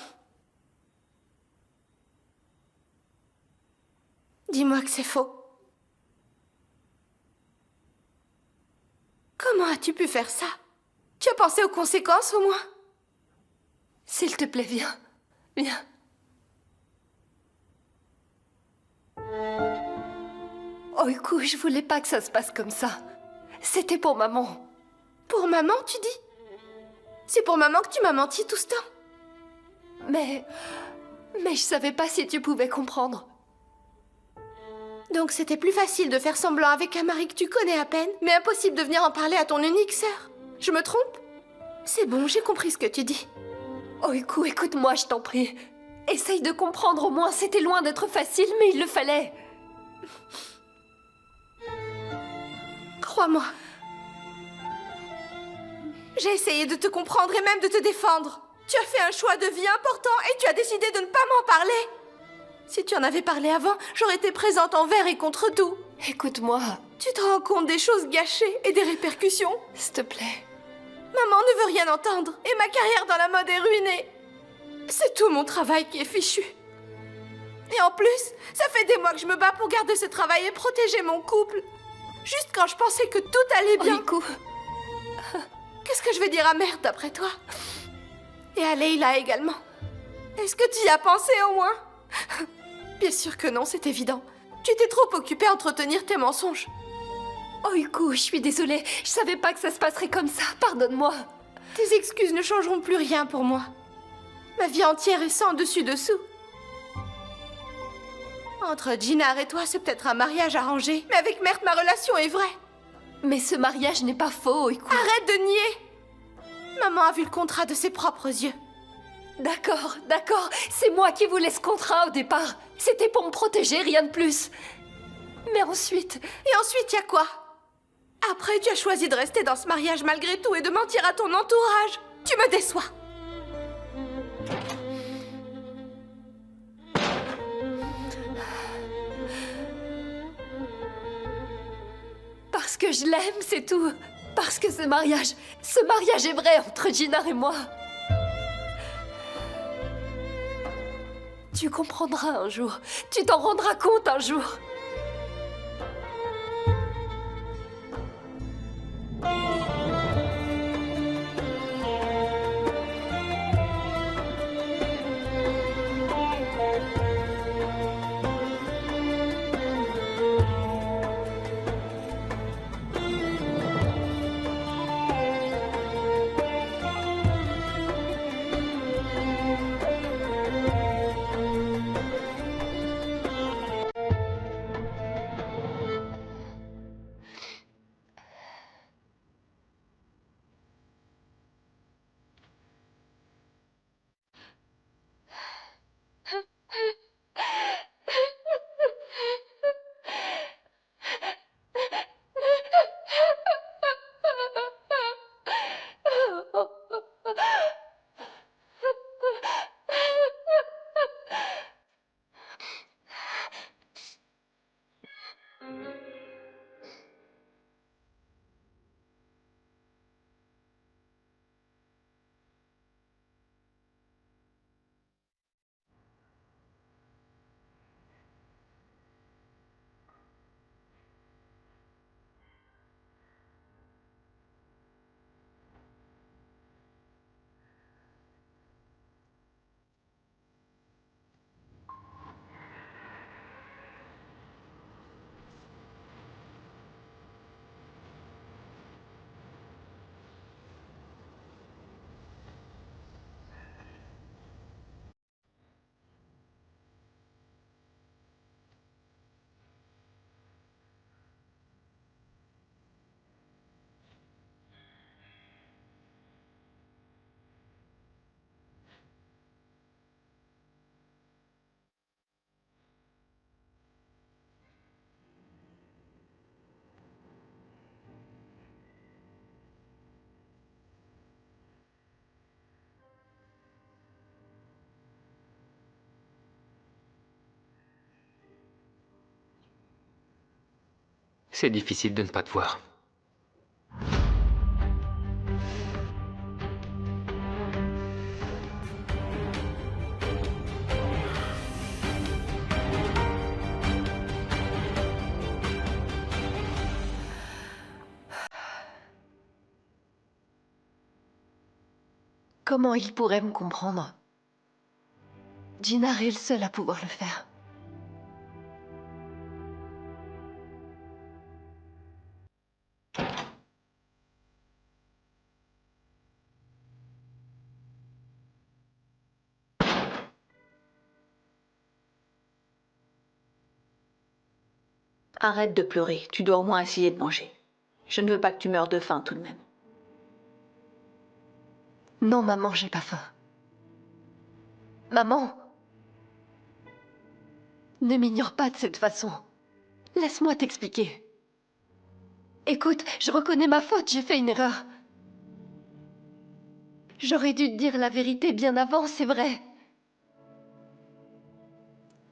Speaker 18: Dis-moi que c'est faux. Comment as-tu pu faire ça? Tu as pensé aux conséquences au moins?
Speaker 4: S'il te plaît, viens. Viens. Oh, écoute, je voulais pas que ça se passe comme ça. C'était pour maman.
Speaker 18: Pour maman, tu dis? C'est pour maman que tu m'as menti tout ce temps?
Speaker 4: Mais je savais pas si tu pouvais comprendre.
Speaker 18: Donc c'était plus facile de faire semblant avec un mari que tu connais à peine, mais impossible de venir en parler à ton unique sœur. Je me trompe? C'est bon, j'ai compris ce que tu dis.
Speaker 4: Oh, écoute-moi, je t'en prie. Essaye de comprendre au moins, c'était loin d'être facile, mais il le fallait.
Speaker 18: Crois-moi. J'ai essayé de te comprendre et même de te défendre. Tu as fait un choix de vie important et tu as décidé de ne pas m'en parler. Si tu en avais parlé avant, j'aurais été présente envers et contre tout.
Speaker 4: Écoute-moi.
Speaker 18: Tu te rends compte des choses gâchées et des répercussions?
Speaker 4: S'il te plaît.
Speaker 18: Maman ne veut rien entendre et ma carrière dans la mode est ruinée. C'est tout mon travail qui est fichu. Et en plus, ça fait des mois que je me bats pour garder ce travail et protéger mon couple. Juste quand je pensais que tout allait bien.
Speaker 4: Riku.
Speaker 18: Qu'est-ce que je vais dire à Mert d'après toi? Et à Leila également. Est-ce que tu y as pensé au moins? Bien sûr que non, c'est évident. Tu t'es trop occupée à entretenir tes mensonges.
Speaker 4: Oh, Iku, je suis désolée. Je savais pas que ça se passerait comme ça. Pardonne-moi.
Speaker 18: Tes excuses ne changeront plus rien pour moi. Ma vie entière est sans dessus-dessous. Entre Jinar et toi, c'est peut-être un mariage arrangé. Mais avec Mert, ma relation est vraie.
Speaker 4: Mais ce mariage n'est pas faux, Iku.
Speaker 18: Arrête de nier. Maman a vu le contrat de ses propres yeux.
Speaker 4: D'accord. C'est moi qui voulais ce contrat au départ. C'était pour me protéger, rien de plus. Mais ensuite...
Speaker 18: Et ensuite, y a quoi? Après, tu as choisi de rester dans ce mariage malgré tout et de mentir à ton entourage. Tu me déçois.
Speaker 4: Parce que je l'aime, c'est tout. Parce que ce mariage est vrai entre Jinar et moi. Tu comprendras un jour. Tu t'en rendras compte un jour.
Speaker 6: C'est difficile de ne pas te voir.
Speaker 13: Comment il pourrait me comprendre? Jinnar est le seul à pouvoir le faire.
Speaker 14: Arrête de pleurer, tu dois au moins essayer de manger. Je ne veux pas que tu meures de faim tout de même.
Speaker 13: Non, maman, j'ai pas faim. Maman! Ne m'ignore pas de cette façon. Laisse-moi t'expliquer. Écoute, je reconnais ma faute, j'ai fait une erreur. J'aurais dû te dire la vérité bien avant, c'est vrai.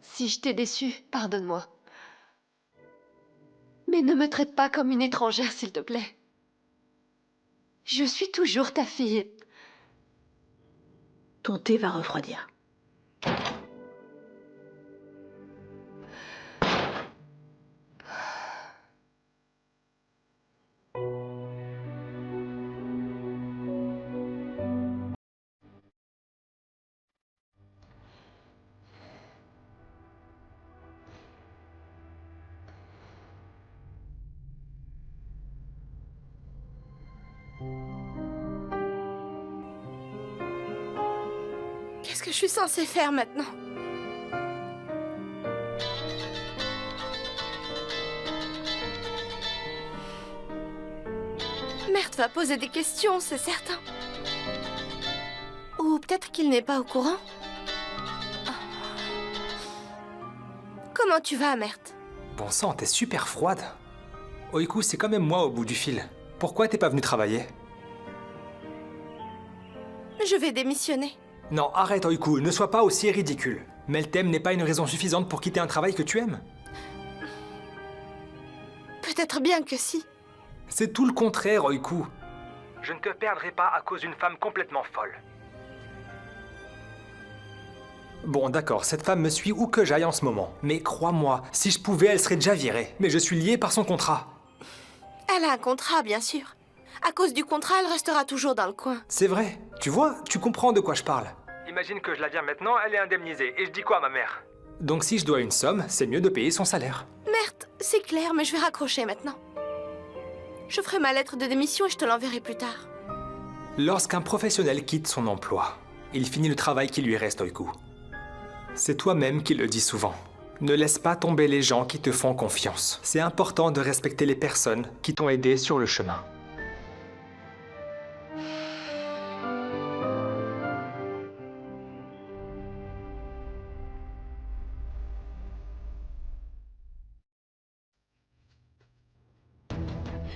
Speaker 13: Si je t'ai déçue, pardonne-moi. Mais ne me traite pas comme une étrangère, s'il te plaît. Je suis toujours ta fille.
Speaker 14: Ton thé va refroidir.
Speaker 18: Qu'est-ce que je suis censée faire maintenant? Mert va poser des questions, c'est certain. Ou peut-être qu'il n'est pas au courant. Comment tu vas, Mert?
Speaker 3: Bon sang, t'es super froide. Oiku, c'est quand même moi au bout du fil. Pourquoi t'es pas venu travailler?
Speaker 18: Je vais démissionner.
Speaker 3: Non, arrête Oiku, ne sois pas aussi ridicule. Meltem n'est pas une raison suffisante pour quitter un travail que tu aimes.
Speaker 18: Peut-être bien que si.
Speaker 3: C'est tout le contraire, Oiku. Je ne te perdrai pas à cause d'une femme complètement folle. Bon, d'accord, cette femme me suit où que j'aille en ce moment. Mais crois-moi, si je pouvais, elle serait déjà virée. Mais je suis lié par son contrat.
Speaker 18: Elle a un contrat, bien sûr. À cause du contrat, elle restera toujours dans le coin.
Speaker 3: C'est vrai. Tu vois, tu comprends de quoi je parle. Imagine que je la vire maintenant, elle est indemnisée. Et je dis quoi à ma mère? Donc si je dois une somme, c'est mieux de payer son salaire.
Speaker 18: Mert, c'est clair, mais je vais raccrocher maintenant. Je ferai ma lettre de démission et je te l'enverrai plus tard.
Speaker 3: Lorsqu'un professionnel quitte son emploi, il finit le travail qui lui reste, Oiku. C'est toi-même qui le dis souvent. Ne laisse pas tomber les gens qui te font confiance. C'est important de respecter les personnes qui t'ont aidé sur le chemin.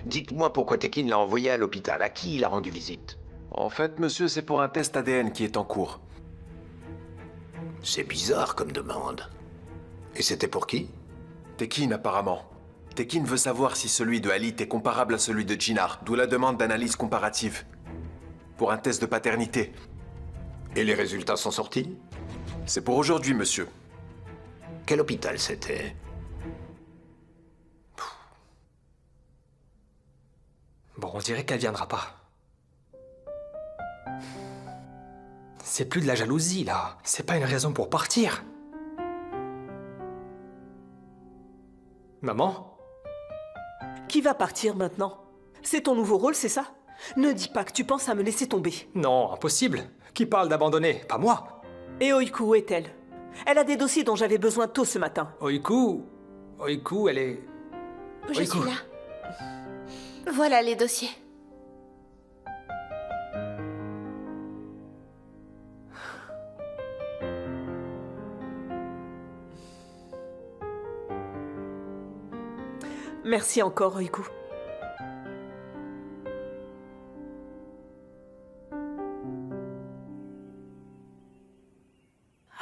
Speaker 16: Dites-moi pourquoi Tekin l'a envoyé à l'hôpital. À qui il a rendu visite?
Speaker 9: En fait, monsieur, c'est pour un test ADN qui est en cours.
Speaker 16: C'est bizarre comme demande. Et c'était pour qui?
Speaker 9: Tekin, apparemment. Tekin veut savoir si celui de Halit est comparable à celui de Jinnar, d'où la demande d'analyse comparative. Pour un test de paternité.
Speaker 16: Et les résultats sont sortis?
Speaker 9: C'est pour aujourd'hui, monsieur.
Speaker 16: Quel hôpital c'était?
Speaker 3: Bon, on dirait qu'elle viendra pas. C'est plus de la jalousie, là. C'est pas une raison pour partir. Maman?
Speaker 22: Qui va partir maintenant? C'est ton nouveau rôle, c'est ça? Ne dis pas que tu penses à me laisser tomber.
Speaker 3: Non, impossible. Qui parle d'abandonner? Pas moi.
Speaker 22: Et Oiku, où est-elle? Elle a des dossiers dont j'avais besoin tôt ce matin.
Speaker 3: Oiku, elle est...
Speaker 18: Je suis là. Voilà les dossiers.
Speaker 22: Merci encore, Oiku.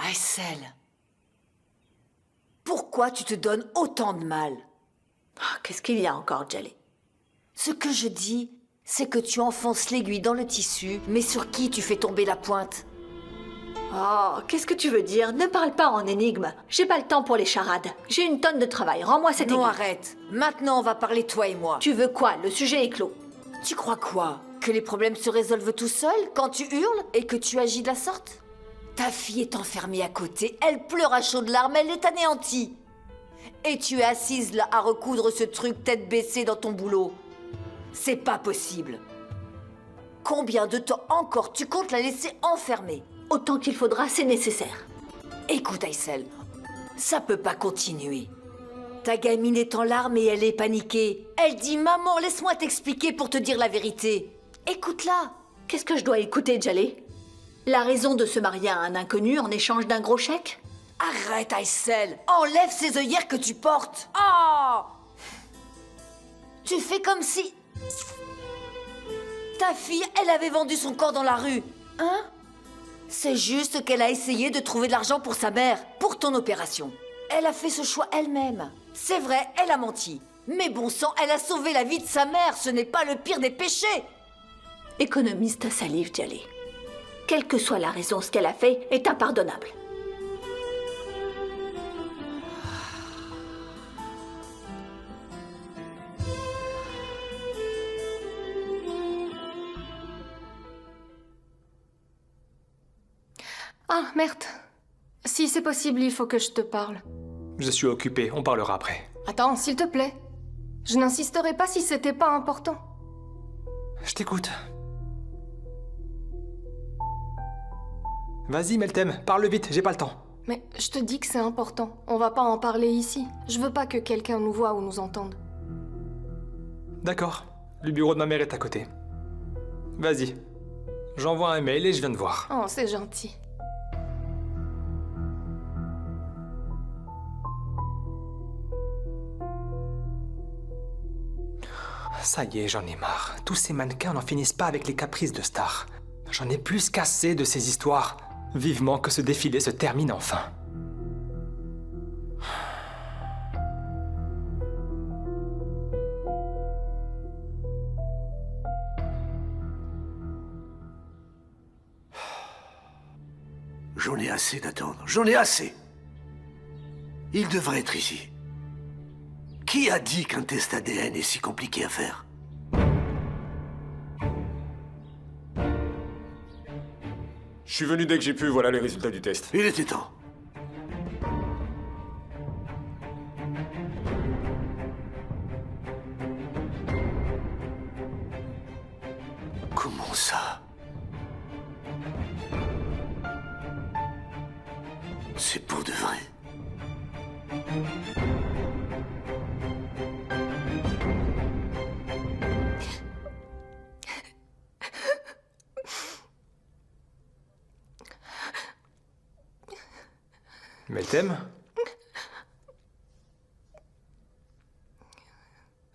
Speaker 20: Aysel, pourquoi tu te donnes autant de mal?
Speaker 14: Qu'est-ce qu'il y a encore, Djali?
Speaker 20: Ce que je dis, c'est que tu enfonces l'aiguille dans le tissu, mais sur qui tu fais tomber la pointe?
Speaker 14: Oh, qu'est-ce que tu veux dire? Ne parle pas en énigme. J'ai pas le temps pour les charades. J'ai une tonne de travail. Rends-moi cette aiguille.
Speaker 20: Non, arrête. Maintenant, on va parler toi et moi.
Speaker 14: Tu veux quoi? Le sujet est clos.
Speaker 20: Tu crois quoi? que les problèmes se résolvent tout seuls quand tu hurles et que tu agis de la sorte? Ta fille est enfermée à côté, elle pleure à chaudes larmes, elle est anéantie. Et tu es assise là à recoudre ce truc tête baissée dans ton boulot. C'est pas possible. Combien de temps encore tu comptes la laisser enfermée?
Speaker 14: Autant qu'il faudra, c'est nécessaire.
Speaker 20: Écoute, Aysel, ça peut pas continuer. Ta gamine est en larmes et elle est paniquée. Elle dit « Maman, laisse-moi t'expliquer pour te dire la vérité. » Écoute-la.
Speaker 14: Qu'est-ce que je dois écouter, Jaleh? La raison de se marier à un inconnu en échange d'un gros chèque?
Speaker 20: Arrête, Aysel. Enlève ces œillères que tu portes. Oh! Tu fais comme si... Ta fille, elle avait vendu son corps dans la rue. Hein? C'est juste qu'elle a essayé de trouver de l'argent pour sa mère, pour ton opération. Elle a fait ce choix elle-même. C'est vrai, elle a menti. Mais bon sang, elle a sauvé la vie de sa mère. Ce n'est pas le pire des péchés.
Speaker 14: Économise ta salive, Jaleh. Quelle que soit la raison, ce qu'elle a fait est impardonnable.
Speaker 2: Ah, merde. Si c'est possible, il faut que je te parle.
Speaker 3: Je suis occupé, on parlera après.
Speaker 2: Attends, s'il te plaît. Je n'insisterai pas si c'était pas important.
Speaker 3: Je t'écoute. Vas-y, Meltem, parle vite, j'ai pas le temps.
Speaker 2: Mais je te dis que c'est important. On va pas en parler ici. Je veux pas que quelqu'un nous voie ou nous entende.
Speaker 3: D'accord. Le bureau de ma mère est à côté. Vas-y. J'envoie un mail et je viens te voir.
Speaker 2: Oh, c'est gentil.
Speaker 3: Ça y est, j'en ai marre. Tous ces mannequins n'en finissent pas avec les caprices de stars. J'en ai plus qu'assez de ces histoires. Vivement que ce défilé se termine enfin.
Speaker 7: J'en ai assez d'attendre. J'en ai assez. Il devrait être ici. Qui a dit qu'un test ADN est si compliqué à faire?
Speaker 15: Je suis venu dès que j'ai pu, voilà les résultats du test.
Speaker 7: Il était temps. Comment ça? C'est pour de vrai.
Speaker 3: Meltem?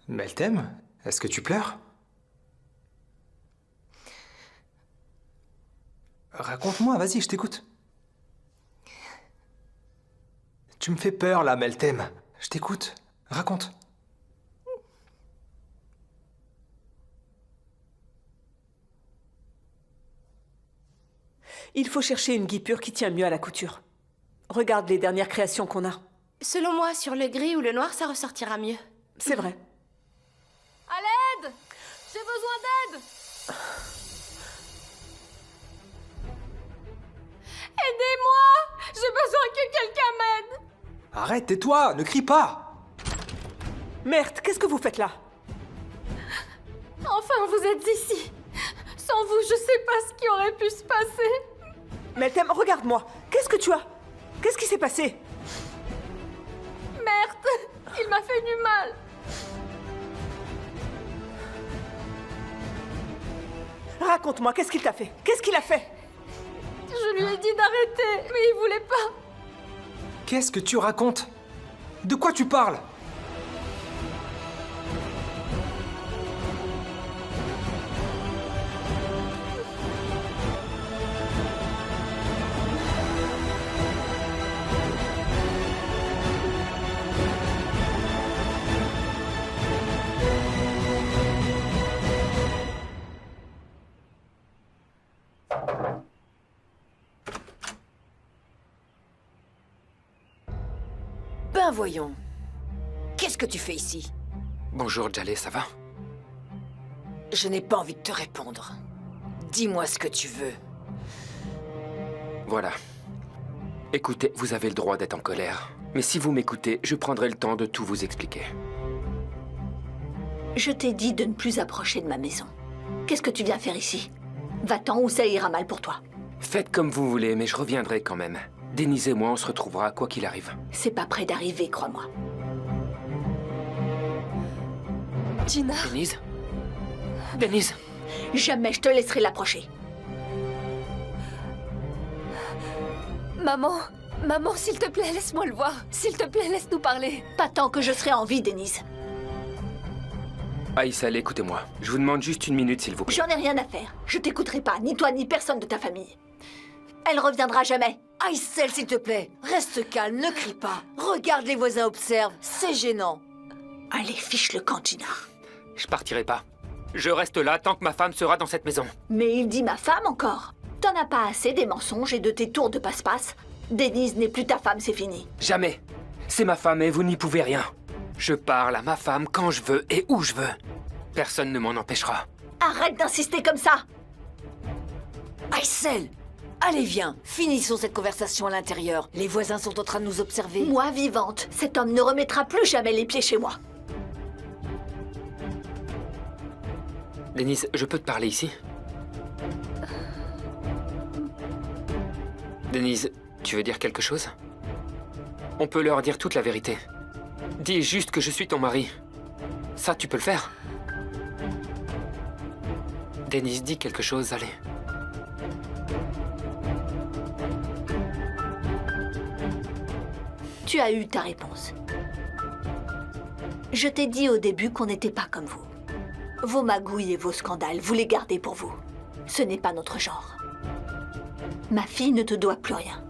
Speaker 3: Meltem? Est-ce que tu pleures? Raconte-moi, vas-y, je t'écoute. Tu me fais peur là, Meltem. Je t'écoute. Raconte.
Speaker 22: Il faut chercher une guipure qui tient mieux à la couture. Regarde les dernières créations qu'on a.
Speaker 18: Selon moi, sur le gris ou le noir, ça ressortira mieux.
Speaker 22: C'est vrai.
Speaker 2: À l'aide! J'ai besoin d'aide! Aidez-moi! J'ai besoin que quelqu'un m'aide!
Speaker 3: Arrête, tais-toi, ne crie pas!
Speaker 22: Merde, qu'est-ce que vous faites là?
Speaker 2: Enfin, vous êtes ici! Sans vous, je sais pas ce qui aurait pu se passer!
Speaker 22: Meltem, regarde-moi! Qu'est-ce que tu as? Qu'est-ce qui s'est passé?
Speaker 2: Merde! Il m'a fait du mal!
Speaker 22: Raconte-moi, qu'est-ce qu'il t'a fait? Qu'est-ce qu'il a fait?
Speaker 2: Je lui ai dit d'arrêter, mais il voulait pas!
Speaker 3: Qu'est-ce que tu racontes? De quoi tu parles?
Speaker 20: Ben voyons. Qu'est-ce que tu fais ici?
Speaker 6: Bonjour, Jaleh, ça va?
Speaker 20: Je n'ai pas envie de te répondre. Dis-moi ce que tu veux.
Speaker 6: Voilà. Écoutez, vous avez le droit d'être en colère. Mais si vous m'écoutez, je prendrai le temps de tout vous expliquer.
Speaker 14: Je t'ai dit de ne plus approcher de ma maison. Qu'est-ce que tu viens faire ici? Va-t'en ou ça ira mal pour toi.
Speaker 6: Faites comme vous voulez, mais je reviendrai quand même. Denise et moi, on se retrouvera quoi qu'il arrive.
Speaker 14: C'est pas près d'arriver, crois-moi.
Speaker 4: Gina.
Speaker 6: Denise? Denise?
Speaker 14: Jamais je te laisserai l'approcher.
Speaker 4: Maman, maman, s'il te plaît, laisse-moi le voir. S'il te plaît, laisse-nous parler.
Speaker 14: Pas tant que je serai en vie, Denise.
Speaker 6: Aïssel, écoutez-moi. Je vous demande juste une minute, s'il vous plaît.
Speaker 14: J'en ai rien à faire. Je t'écouterai pas, ni toi, ni personne de ta famille. Elle reviendra jamais.
Speaker 20: Aïssel, s'il te plaît, reste calme, ne crie pas. Regarde, les voisins observent, c'est gênant.
Speaker 14: Allez, fiche le camp, Gina.
Speaker 6: Je partirai pas. Je reste là tant que ma femme sera dans cette maison.
Speaker 14: Mais il dit ma femme encore. T'en as pas assez des mensonges et de tes tours de passe-passe. Denise n'est plus ta femme, c'est fini.
Speaker 6: Jamais. C'est ma femme et vous n'y pouvez rien. Je parle à ma femme quand je veux et où je veux. Personne ne m'en empêchera.
Speaker 14: Arrête d'insister comme ça.
Speaker 20: Aïssel, allez viens, finissons cette conversation à l'intérieur. Les voisins sont en train de nous observer.
Speaker 14: Moi vivante, cet homme ne remettra plus jamais les pieds chez moi.
Speaker 6: Denise, je peux te parler ici? Denise, tu veux dire quelque chose? On peut leur dire toute la vérité. Dis juste que je suis ton mari. Ça, tu peux le faire? Denise, dis quelque chose, allez.
Speaker 14: Tu as eu ta réponse. Je t'ai dit au début qu'on n'était pas comme vous. Vos magouilles et vos scandales, vous les gardez pour vous. Ce n'est pas notre genre. Ma fille ne te doit plus rien.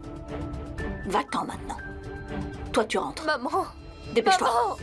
Speaker 14: Va-t'en maintenant. Toi, tu rentres.
Speaker 4: Maman.
Speaker 14: Dépêche-toi.
Speaker 4: Maman.